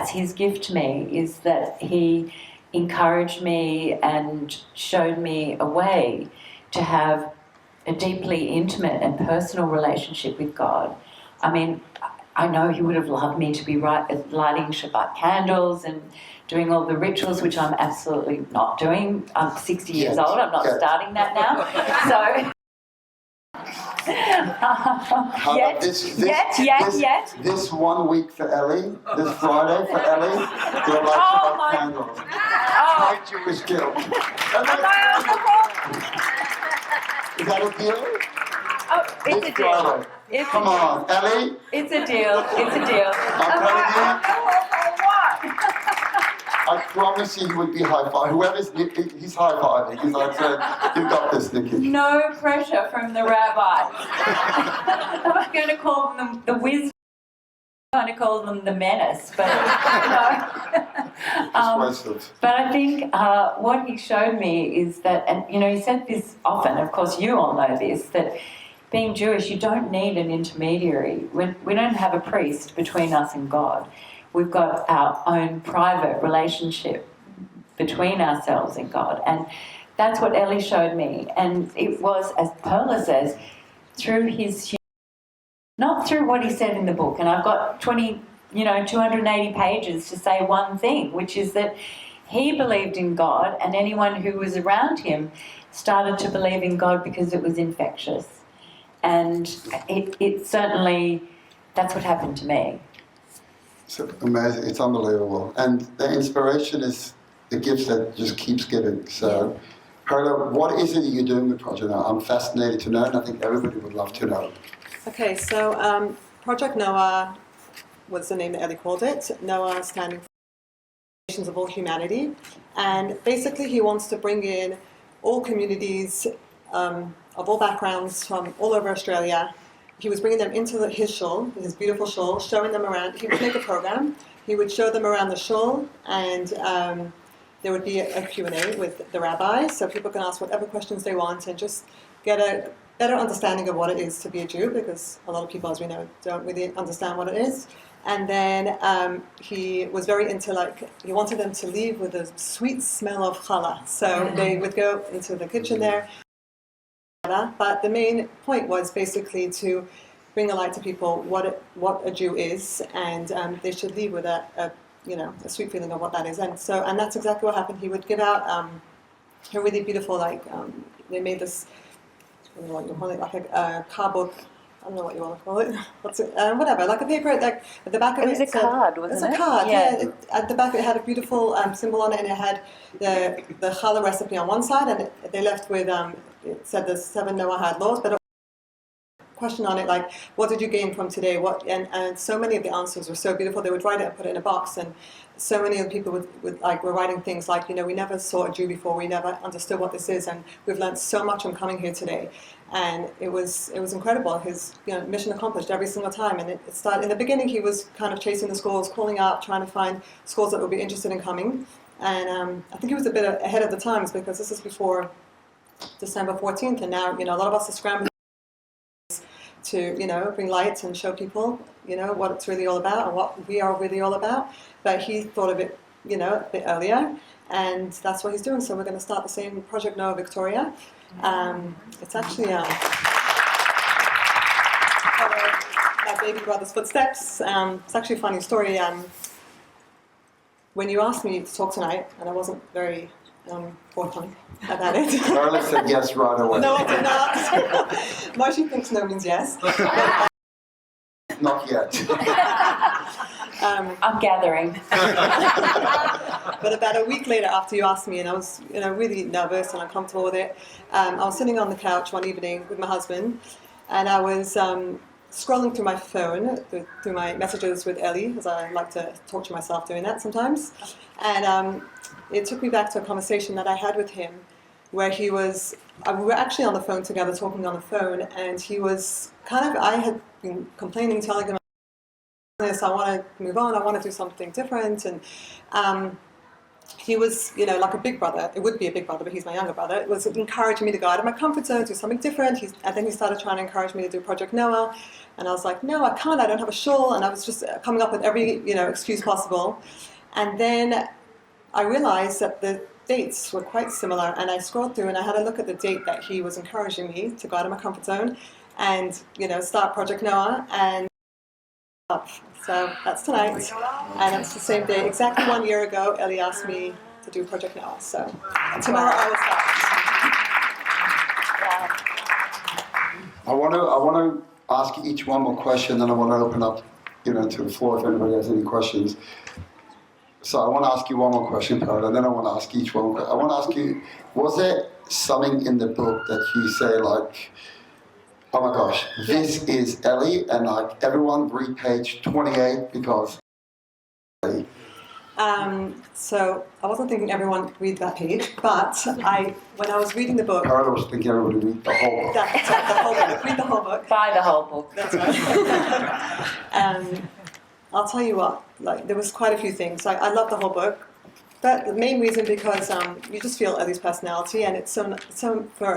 his gift to me, is that he encouraged me and showed me a way to have a deeply intimate and personal relationship with God. I mean, I know he would have loved me to be lighting Shabbat candles and doing all the rituals, which I'm absolutely not doing. I'm 60 years old, I'm not starting that now. So... yet. This 1 week for Ellie, this Friday for Ellie, you're like Shabbat candles. White Jewish guilt. Is that a deal? Oh, it's a deal. Come on, Ellie. It's a deal. I'm telling you. I promise you he would be high-fiving. Whoever's Nikki, he's high-fiving. He's like, you got this, Nikki. No pressure from the rabbi. I'm not going to call them the wisdom. I'm going to call them the menace. But, but I think what he showed me is that, and he said this often, of course you all know this, that being Jewish, you don't need an intermediary. We don't have a priest between us and God. We've got our own private relationship between ourselves and God. And that's what Ellie showed me. And it was, as Perele says, through his, not through what he said in the book. And I've got 280 pages to say one thing, which is that he believed in God, and anyone who was around him started to believe in God because it was infectious. And it certainly, that's what happened to me. It's amazing. It's unbelievable. And the inspiration is the gifts that just keeps giving. So, Perele, what is it that you're doing with Project Noah? I'm fascinated to know, and I think everybody would love to know. Okay, so Project Noah was the name that Ellie called it. Noah standing for Nations of All Humanity. And basically he wants to bring in all communities of all backgrounds from all over Australia. He was bringing them into his shul, his beautiful shul, showing them around. He would make a program. He would show them around the shul, and there would be a Q&A with the rabbi, so people can ask whatever questions they want and just get a better understanding of what it is to be a Jew, because a lot of people, as we know, don't really understand what it is. And then he was very into, he wanted them to leave with a sweet smell of challah. So they would go into the kitchen there. But the main point was basically to bring a light to people what a Jew is, and they should leave with a sweet feeling of what that is. And that's exactly what happened. He would give out a really beautiful, they made this, what you call it, like a cardboard I don't know what you want to call it. What's it? Whatever, like a paper, like at the back of It was a said, card, wasn't it? It's a card, Yeah. yeah. At the back it had a beautiful symbol on it, and it had the challah recipe on one side, and they left with, it said the 7 Noahide laws, but a question on it like, what did you gain from today? And so many of the answers were so beautiful. They would write it and put it in a box, and so many of the people were writing things like, we never saw a Jew before, we never understood what this is, and we've learned so much from coming here today. And it was incredible. His mission accomplished every single time. And it started in the beginning. He was kind of chasing the schools, calling out, trying to find schools that would be interested in coming. And I think he was a bit ahead of the times, because this is before December 14th, and now a lot of us are scrambling to bring light and show people what it's really all about and what we are really all about. But he thought of it a bit earlier, and that's what he's doing. So we're going to start the same Project Noah Victoria. It's actually my baby brother's footsteps. It's actually a funny story. When you asked me to talk tonight, and I wasn't very forthcoming about it. Perele said yes right away. No, I did not. Margie thinks no means yes. Not yet. I'm gathering. But about a week later, after you asked me, and I was really nervous and uncomfortable with it, I was sitting on the couch one evening with my husband, and I was scrolling through my phone, through my messages with Ellie, as I like to torture myself doing that sometimes. And it took me back to a conversation that I had with him, where we were actually on the phone together, talking on the phone, and he was I had been complaining, telling him, I want to move on, I want to do something different, and he was, like a big brother. It would be a big brother, but he's my younger brother. It was encouraging me to go out of my comfort zone, do something different. And then he started trying to encourage me to do Project Noah, and I was like, no, I can't. I don't have a shul, and I was just coming up with every excuse possible. And then I realized that the dates were quite similar, and I scrolled through and I had a look at the date that he was encouraging me to go out of my comfort zone and start Project Noah. And so that's tonight, and it's the same day, exactly 1 year ago, Ellie asked me to do Project Noah. So tomorrow I will start. I want to ask each one more question, then I want to open up, to the floor if anybody has any questions. So I want to ask you one more question, Perele, and then I want to ask each one. I want to ask you, was there something in the book that you say like, oh my gosh, this is Ellie, and like everyone read page 28 because Ellie. So I wasn't thinking everyone read that page, but when I was reading the book, Perele was thinking everybody read the whole book. the whole book, read the whole book. Buy the whole book. That's right. I'll tell you what, there was quite a few things. I love the whole book. But the main reason because you just feel Ellie's personality, and it's so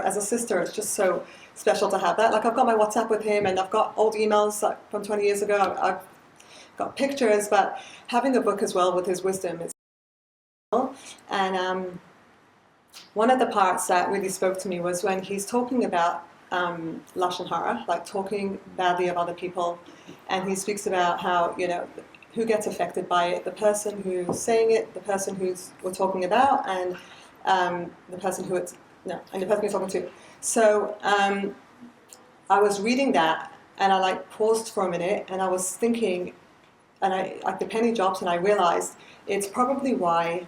as a sister, it's just so special to have that. Like I've got my WhatsApp with him, and I've got old emails from 20 years ago. I've got pictures, but having a book as well with his wisdom is special. And one of the parts that really spoke to me was when he's talking about lashon hara, like talking badly of other people, and he speaks about how who gets affected by it, the person who's saying it, the person we're talking about, and the person who and the person you're talking to. So I was reading that, and I paused for a minute, and I was thinking, and the penny dropped, and I realized it's probably why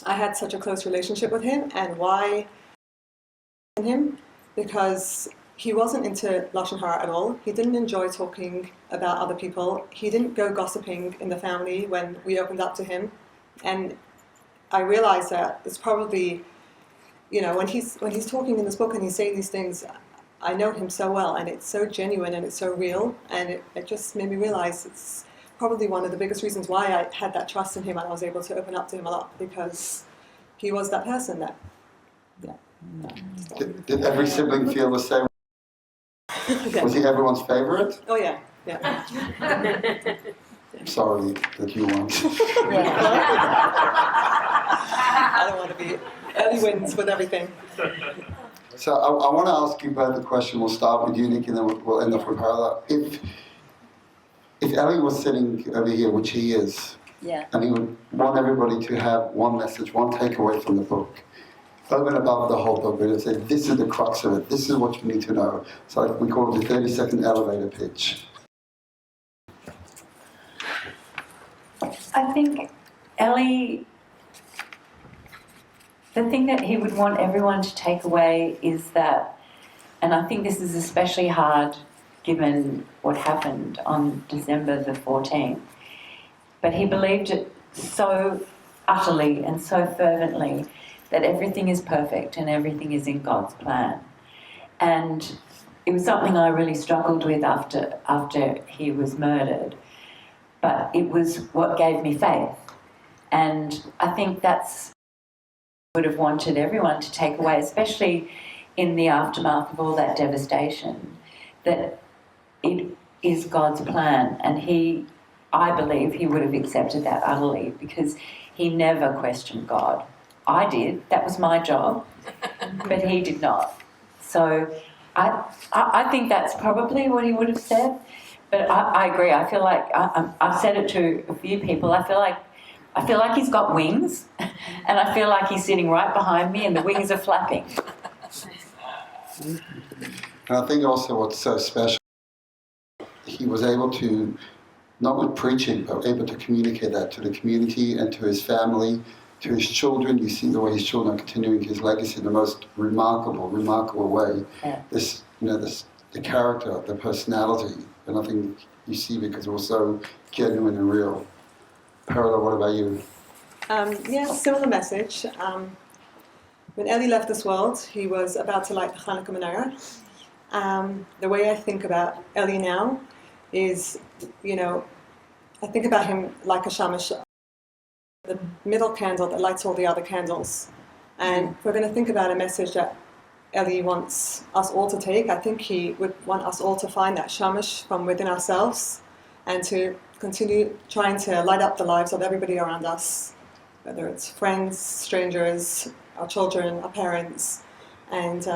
I had such a close relationship with him, and why him, because he wasn't into lashon hara at all. He didn't enjoy talking about other people. He didn't go gossiping in the family when we opened up to him, and I realized that it's probably, when he's talking in this book and he's saying these things, I know him so well, and it's so genuine and it's so real, and it just made me realize it's probably one of the biggest reasons why I had that trust in him and I was able to open up to him a lot, because he was that person that, Did every sibling feel the same? Yeah. Was he everyone's favorite? Oh yeah. I'm sorry that you weren't. I don't want to be early wins with everything. So I want to ask you both a question. We'll start with you, Nikki, and then we'll end up with Perele. If Ellie was sitting over here, which he is, Yeah. and he would want everybody to have one message, one takeaway from the book, over and above the whole book. We're going to say, this is the crux of it. This is what you need to know. So we call it the 30-second elevator pitch. I think Ellie, the thing that he would want everyone to take away is that, and I think this is especially hard given what happened on December the 14th, but he believed it so utterly and so fervently that everything is perfect and everything is in God's plan. And it was something I really struggled with after he was murdered, but it was what gave me faith. And I think that's what I would have wanted everyone to take away, especially in the aftermath of all that devastation, that it is God's plan, and I believe he would have accepted that utterly, because he never questioned God. I did, that was my job, but he did not. So I think that's probably what he would have said, but I agree. I feel like, I've said it to a few people, I feel like he's got wings, and I feel like he's sitting right behind me and the wings are flapping. And I think also what's so special, he was able to, not with preaching, but able to communicate that to the community and to his family, to his children. You see the way his children are continuing his legacy in the most remarkable way. Yeah. The character, the personality, and I think you see because it was so genuine and real. Perele, what about you? Similar message. When Eli left this world, he was about to light the Hanukkah menorah. The way I think about Eli now is, I think about him like a shamash, the middle candle that lights all the other candles. And if we're going to think about a message that Eli wants us all to take, I think he would want us all to find that shamash from within ourselves and to continue trying to light up the lives of everybody around us, whether it's friends, strangers, our children, our parents, and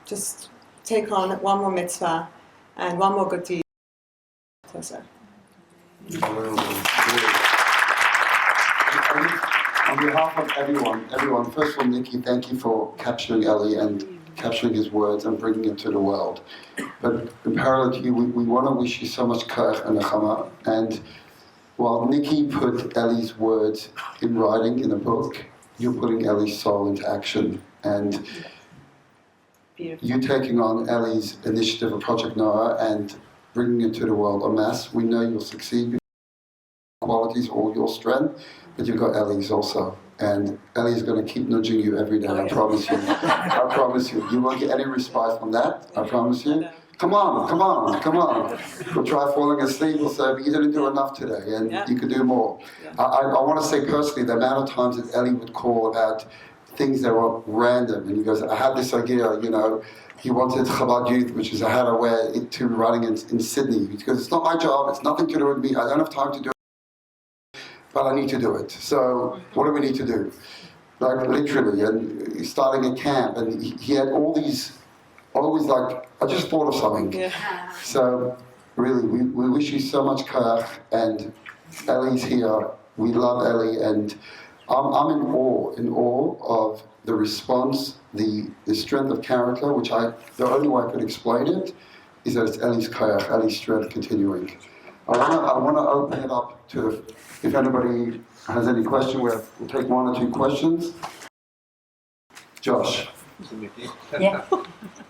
just take on one more mitzvah and one more good deed. So. On behalf of everyone, first of all, Nikki, thank you for capturing Eli and capturing his words and bringing it to the world. But in parallel to you, we want to wish you so much kach and nechama. And while Nikki put Eli's words in writing in a book, you're putting Eli's soul into action. And you taking on Eli's initiative of Project Noah and bringing it to the world en masse, we know you'll succeed. Qualities, all your strength, but you've got Eli's also. And Ellie's going to keep nudging you every day, I promise you. I promise you. You won't get any respite from that, I promise you. Come on. We'll try falling asleep, we'll say, but you didn't do enough today, and you could do more. I want to say personally, the amount of times that Ellie would call about things that were random, and he goes, I had this idea, he wanted Chabad youth, which is I had to wear it to running in Sydney, because it's not my job, it's nothing to do with me, I don't have time to do it. But I need to do it. So what do we need to do? Like literally, and he's starting a camp, and he had all these, always like, I just thought of something. Yeah. So really, we wish you so much kach, and Ellie's here. We love Ellie, and I'm in awe of the response, the strength of character, which the only way I could explain it is that it's Ellie's kach, Ellie's strength continuing. I want to open it up to, if anybody has any question, we'll take one or two questions. Josh. So Nikki. Yeah.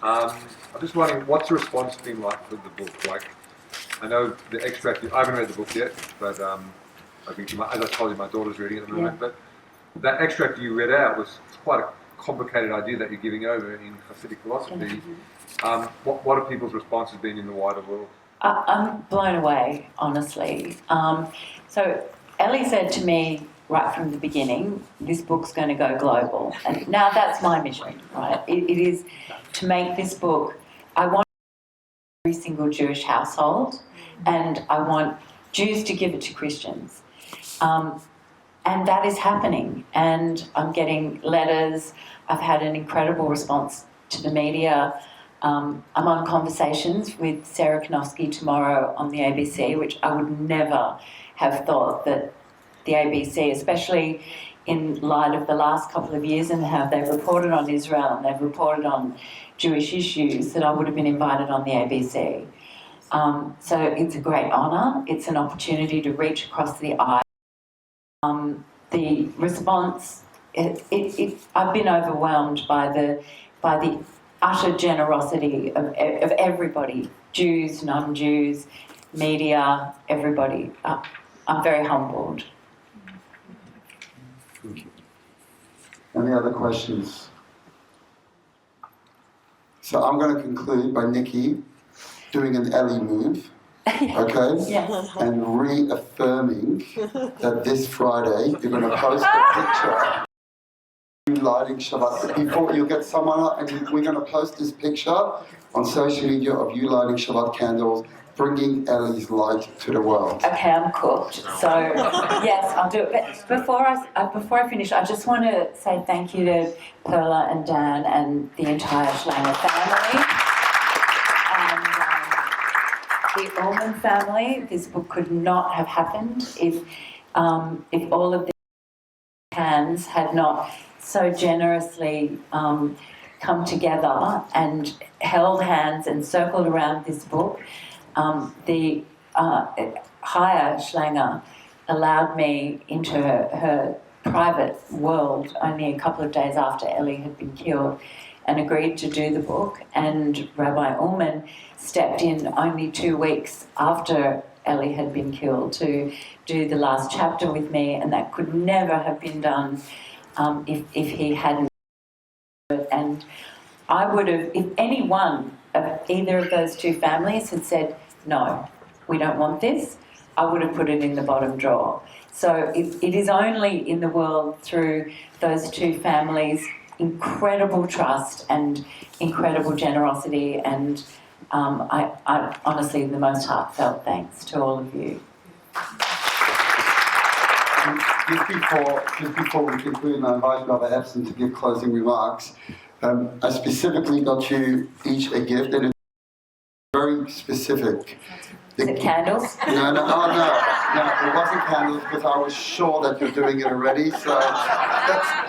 I'm just wondering, what's the response been like for the book? Like, I know the extract, I haven't read the book yet, but I think, as I told you, my daughter's reading it at the moment, but that extract you read out was quite a complicated idea that you're giving over in Hasidic philosophy. What have people's responses been in the wider world? I'm blown away, honestly. So Ellie said to me right from the beginning, this book's going to go global. And now that's my mission, right? It is to make this book, I want every single Jewish household, and I want Jews to give it to Christians. And that is happening. And I'm getting letters. I've had an incredible response to the media. I'm on conversations with Sarah Knoski tomorrow on the ABC, which I would never have thought that the ABC, especially in light of the last couple of years and how they've reported on Israel and they've reported on Jewish issues, that I would have been invited on the ABC. So it's a great honour. It's an opportunity to reach across the aisle. The response, I've been overwhelmed by the utter generosity of everybody, Jews, non-Jews, media, everybody. I'm very humbled. Thank you. Any other questions? So I'm going to conclude by Nikki doing an Ellie move, okay? Yes. And reaffirming that this Friday you're going to post a picture of you lighting Shabbat. Before you get someone up, and we're going to post this picture on social media of you lighting Shabbat candles, bringing Ellie's light to the world. Okay, I'm cooked. So yes, I'll do it. But before I finish, I just want to say thank you to Perele and Dan and the entire Schlanger family. The Ullman family. This book could not have happened if all of the hands had not so generously come together and held hands and circled around this book. The higher Schlanger allowed me into her private world only a couple of days after Ellie had been killed, and agreed to do the book. And Rabbi Ullman stepped in only 2 weeks after Ellie had been killed to do the last chapter with me, and that could never have been done if he hadn't. And I would have, if any one of either of those two families had said, no, we don't want this, I would have put it in the bottom drawer. So it is only in the world through those two families' incredible trust and incredible generosity, and I honestly, the most heartfelt thanks to all of you. Just before we conclude, and I invite Rabbi Epson to give closing remarks, I specifically got you each a gift, and it's very specific. Is it candles? No, it wasn't candles, because I was sure that you're doing it already. So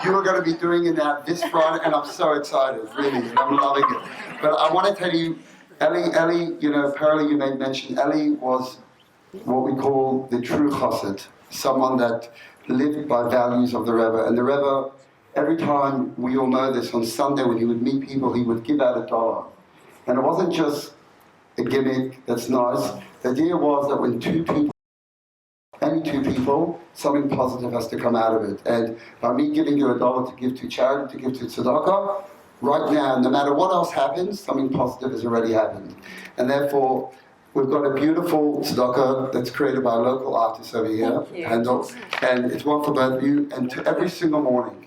you are going to be doing it now this Friday, and I'm so excited, really, and I'm loving it. But I want to tell you, Ellie, you know, Perele, you made mention, Ellie was what we call the true chassid, someone that lived by values of the Rebbe. And the Rebbe, every time, we all know this, on Sunday when he would meet people, he would give out $1. And it wasn't just a gimmick that's nice. The idea was that when any two people, something positive has to come out of it. And by me giving you $1 to give to charity, to give to tzedakah, right now, no matter what else happens, something positive has already happened. And therefore, we've got a beautiful tzedakah that's created by a local artist over here, Handel, and it's one for both of you. And to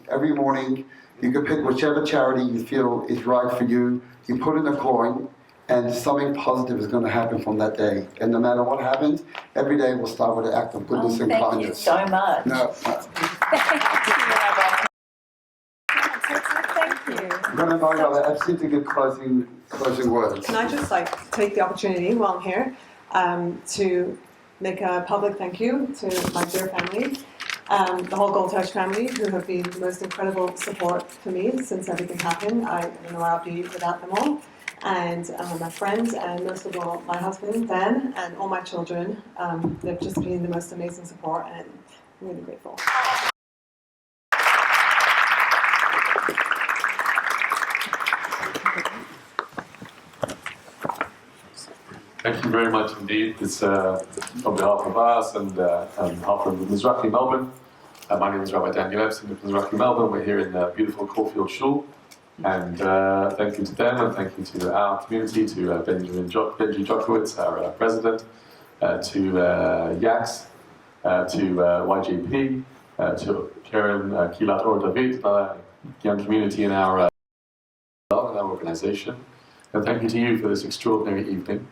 every morning, you can pick whichever charity you feel is right for you. You put in a coin, and something positive is going to happen from that day. And no matter what happens, every day will start with an act of goodness and kindness. Thank you so much. No. Thank you. I'm going to invite Rabbi Epson to give closing words. Can I just take the opportunity while I'm here to make a public thank you to my dear family, the whole Goldhirsch family, who have been the most incredible support for me since everything happened. I don't know where I'll be without them all. And my friends, and most of all my husband, Dan, and all my children. They've just been the most amazing support, and I'm really grateful. Thank you very much indeed. It's on behalf of us and on behalf of Mizrahi Melbourne. My name is Rabbi Daniel Epson of Mizrahi Melbourne. We're here in the beautiful Caulfield Shul. And thank you to them, and thank you to our community, to Benji Jokowitz, our president, to YAX, to YJP, to Karen Kilat Or David, another young community in our organization. And thank you to you for this extraordinary evening.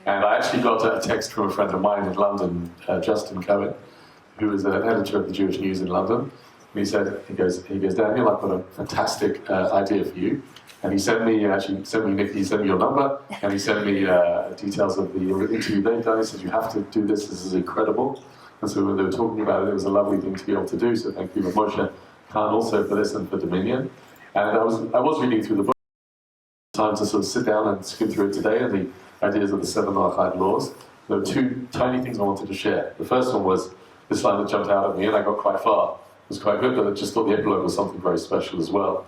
And I actually got a text from a friend of mine in London, Justin Cohen, who is an editor of the Jewish News in London. And he goes, Daniel, I've got a fantastic idea for you. And he sent me, Nikki, he sent me your number, and he sent me details of the interview they've done. He said, you have to do this is incredible. And so when they were talking about it, it was a lovely thing to be able to do. So thank you, Moshe, Khan also for this and for Dominion. And I was reading through the book, time to sort of sit down and skim through it today, and the ideas of the 7 Archive laws. There were 2 tiny things I wanted to share. The first one was this line that jumped out at me, and I got quite far. It was quite good, but I just thought the epilogue was something very special as well.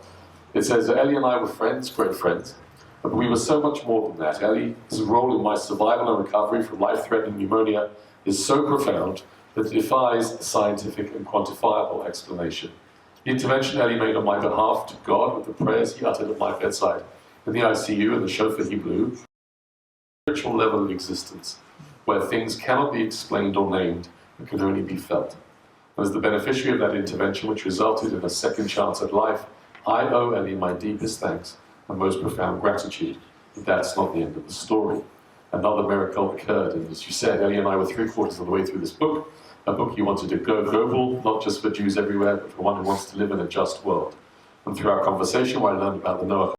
It says, Ellie and I were friends, great friends, but we were so much more than that. Ellie's role in my survival and recovery from life-threatening pneumonia is so profound that it defies scientific and quantifiable explanation. The intervention Ellie made on my behalf to God with the prayers he uttered at my bedside in the ICU and the chauffeur he blew, spiritual level of existence, where things cannot be explained or named, but can only be felt. As the beneficiary of that intervention, which resulted in a second chance at life, I owe Ellie my deepest thanks and most profound gratitude. But that's not the end of the story. Another miracle occurred, and as you said, Ellie and I were 3/4 of the way through this book, a book you wanted to go global, not just for Jews everywhere, but for one who wants to live in a just world. And through our conversation, where I learned about the Noah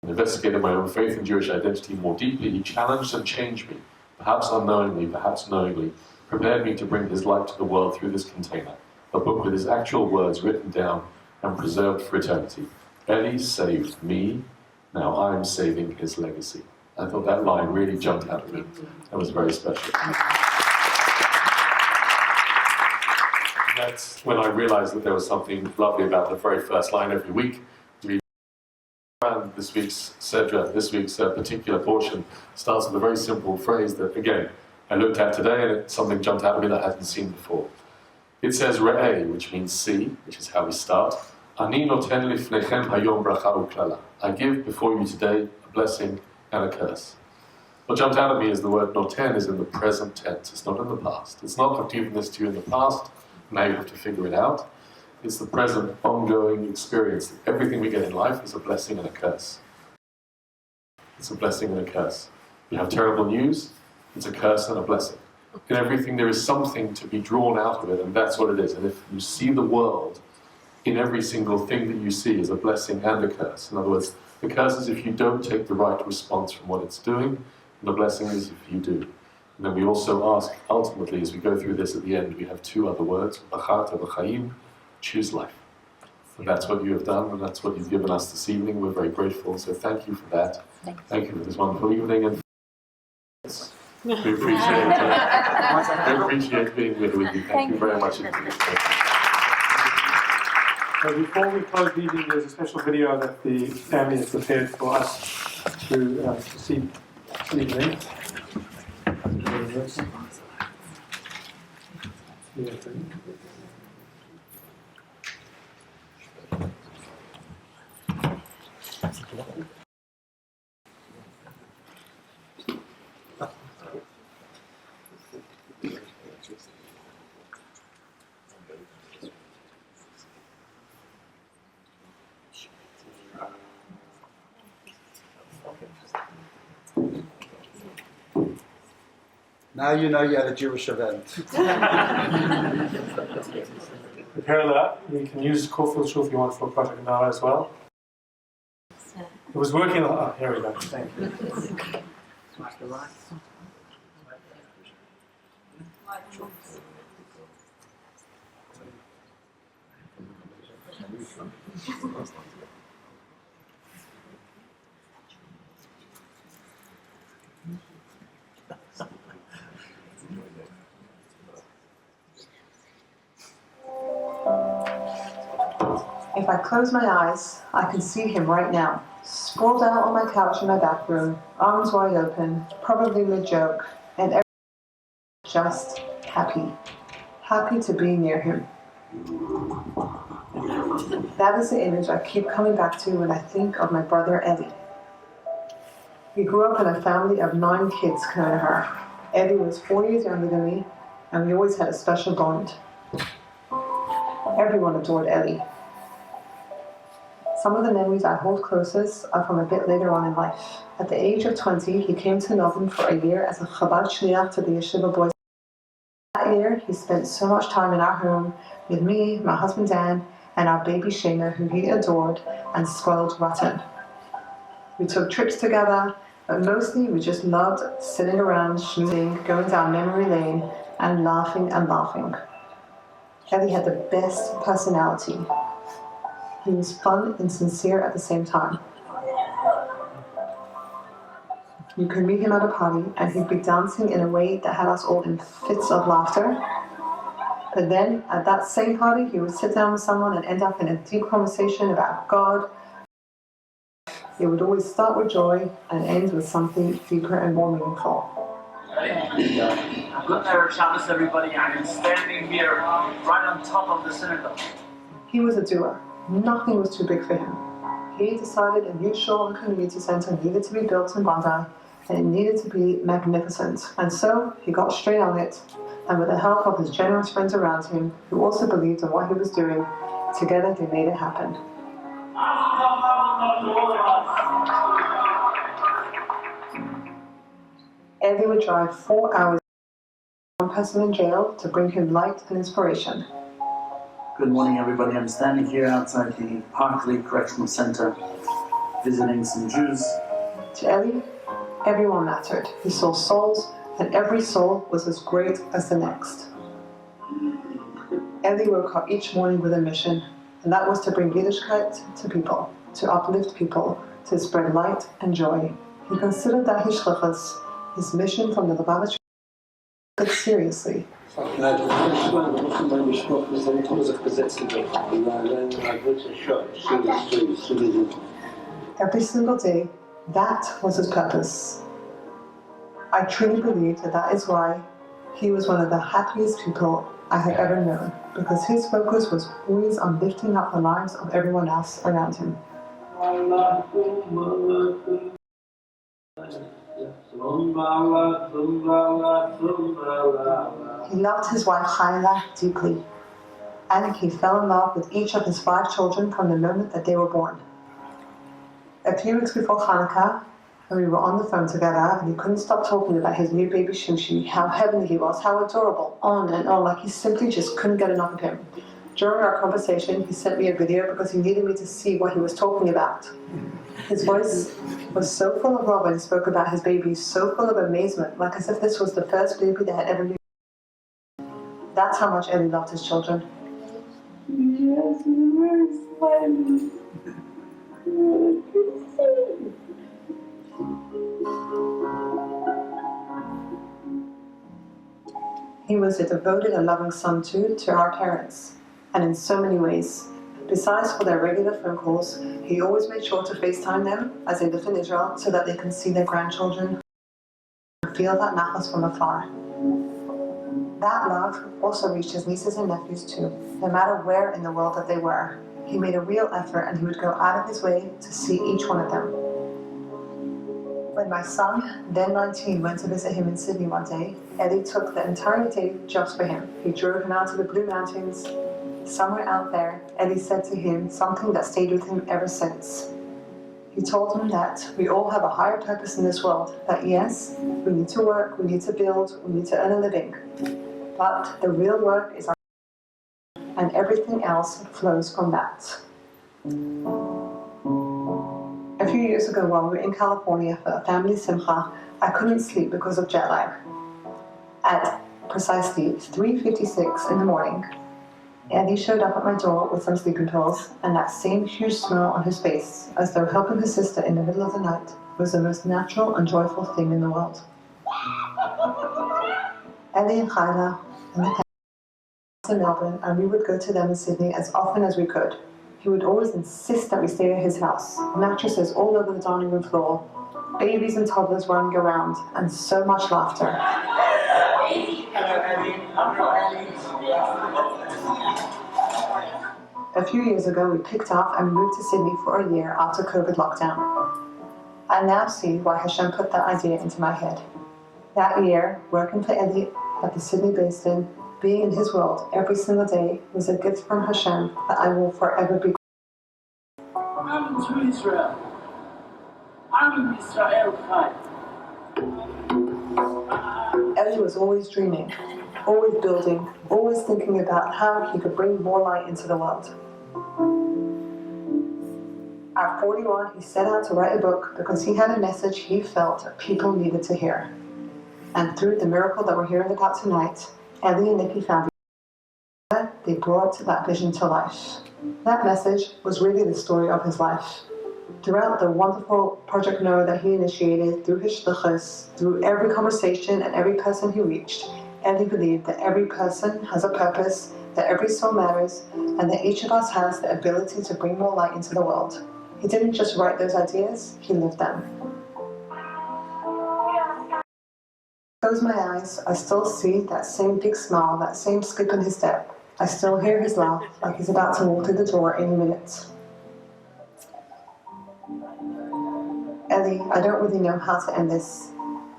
and investigated my own faith and Jewish identity more deeply, he challenged and changed me, perhaps unknowingly, perhaps knowingly, prepared me to bring his light to the world through this container, a book with his actual words written down and preserved for eternity. Ellie saved me, now I'm saving his legacy. I thought that line really jumped out at me. That was very special. That's when I realized that there was something lovely about the very first line every week. And this week's Sedra, this week's particular portion, starts with a very simple phrase that, again, I looked at today and something jumped out at me that I hadn't seen before. It says Re'eh, which means see, which is how we start. Ani noten lifnechem hayom bracha uklala. I give before you today a blessing and a curse. What jumped out at me is the word noten is in the present tense. It's not in the past. It's not I've given this to you in the past, now you have to figure it out. It's the present, ongoing experience. Everything we get in life is a blessing and a curse. It's a blessing and a curse. You have terrible news, it's a curse and a blessing. In everything there is something to be drawn out of it, and that's what it is. And if you see the world in every single thing that you see is a blessing and a curse. In other words, the curse is if you don't take the right response from what it's doing, and the blessing is if you do. And then we also ask, ultimately, as we go through this at the end, we have 2 other words, b'chat and b'chaim, choose life. And that's what you have done, and that's what you've given us this evening. We're very grateful, so thank you for that. Thank you for this wonderful evening. And we appreciate being with you. Thank you very much indeed. So before we close the evening, there's a special video that the family has prepared for us to see this evening. Now you know you're at a Jewish event. The Perele, you can use Caulfield Shul if you want for Project Nara as well. It was working on, oh, here we go, thank you. If I close my eyes, I can see him right now, sprawled out on my couch in my back room, arms wide open, probably mid-joke, and just happy. Happy to be near him. That is the image I keep coming back to when I think of my brother Eddie. We grew up in a family of 9 kids, Her. Eddie was 4 years younger than me, and we always had a special bond. Everyone adored Eddie. Some of the memories I hold closest are from a bit later on in life. At the age of 20, he came to Melbourne for a year as a Chabad Shliach to the Yeshiva boys. That year, he spent so much time in our home with me, my husband Dan, and our baby Shana, who he adored and spoiled rotten. We took trips together, but mostly we just loved sitting around, schmoozing, going down memory lane, and laughing and laughing. Eddie had the best personality. He was fun and sincere at the same time. You could meet him at a party and he'd be dancing in a way that had us all in fits of laughter. But then, at that same party, he would sit down with someone and end up in a deep conversation about God. It would always start with joy and end with something deeper and more meaningful. Good Erev Shabbos, everybody. I am standing here right on top of the synagogue. He was a doer. Nothing was too big for him. He decided a new shul and community center needed to be built in Bondi, and it needed to be magnificent. And so he got straight on it, and with the help of his generous friends around him, who also believed in what he was doing, together they made it happen. Eddie would drive 4 hours from one person in jail to bring him light and inspiration. Good morning, everybody. I'm standing here outside the Parkley Correctional Center, visiting some Jews. To Ellie, everyone mattered. He saw souls, and every soul was as great as the next. Ellie woke up each morning with a mission, and that was to bring Yiddishkeit to people, to uplift people, to spread light and joy. He considered that his shlichus, his mission from the Lubavitch, took seriously. Every single day, that was his purpose. I truly believe that is why he was one of the happiest people I have ever known, because his focus was always on lifting up the lives of everyone else around him. He loved his wife Chayla deeply, and he fell in love with each of his 5 children from the moment that they were born. A few weeks before Hanukkah, when we were on the phone together, and he couldn't stop talking about his new baby Shushi, how heavenly he was, how adorable, on and on, like he simply just couldn't get enough of him. During our conversation, he sent me a video because he needed me to see what he was talking about. His voice was so full of love when he spoke about his baby, so full of amazement, like as if this was the first baby they had ever lived. That's how much Ellie loved his children. Yes, very smiling. He was a devoted and loving son too to our parents, and in so many ways. Besides for their regular phone calls, he always made sure to FaceTime them as they lived in Israel so that they can see their grandchildren and feel that nachas from afar. That love also reached his nieces and nephews too, no matter where in the world that they were. He made a real effort and he would go out of his way to see each one of them. When my son, then 19, went to visit him in Sydney one day, Eddie took the entire day just for him. He drove him out to the Blue Mountains. Somewhere out there, Eddie said to him something that stayed with him ever since. He told him that we all have a higher purpose in this world, that yes, we need to work, we need to build, we need to earn a living. But the real work is our and everything else flows from that. A few years ago while we were in California for a family simcha, I couldn't sleep because of jet lag. At precisely 3:56 in the morning, Andy showed up at my door with some sleeping pills and that same huge smile on his face, as though helping his sister in the middle of the night was the most natural and joyful thing in the world. Ellie and Chayla and the in Melbourne, and we would go to them in Sydney as often as we could. He would always insist that we stay at his house. Mattresses all over the dining room floor, babies and toddlers running around, and so much laughter. A few years ago, we picked up and moved to Sydney for a year after COVID lockdown. I now see why Hashem put that idea into my head. That year, working for Eddie at the Sydney Basin, being in his world every single day was a gift from Hashem that I will forever be. I'm to Israel. I'm in Israel. Eddie was always dreaming, always building, always thinking about how he could bring more light into the world. At 41, he set out to write a book because he had a message he felt people needed to hear. And through the miracle that we're hearing about tonight, Ellie and Nikki found they brought that vision to life. That message was really the story of his life. Throughout the wonderful Project Noah that he initiated, through his shlichus, through every conversation and every person he reached, Eli believed that every person has a purpose, that every soul matters, and that each of us has the ability to bring more light into the world. He didn't just write those ideas, he lived them. Close my eyes, I still see that same big smile, that same skip in his step. I still hear his laugh, like he's about to walk through the door any minute. Ellie, I don't really know how to end this.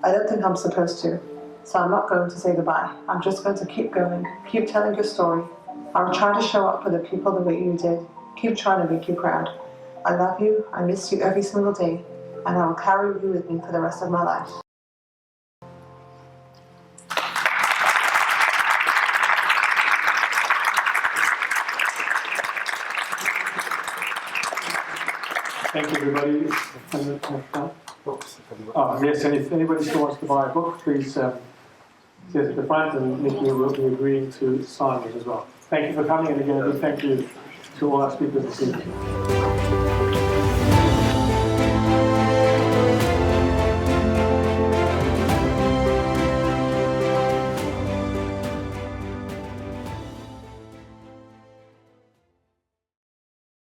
I don't think I'm supposed to. So I'm not going to say goodbye. I'm just going to keep going, keep telling your story. I'll try to show up for the people the way you did. Keep trying to make you proud. I love you, I miss you every single day, and I will carry you with me for the rest of my life. Thank you, everybody. Yes, and if anybody still wants to buy a book, please see us at the front, and Nikki will be agreeing to sign it as well. Thank you for coming, and again, a big thank you to all our speakers this evening.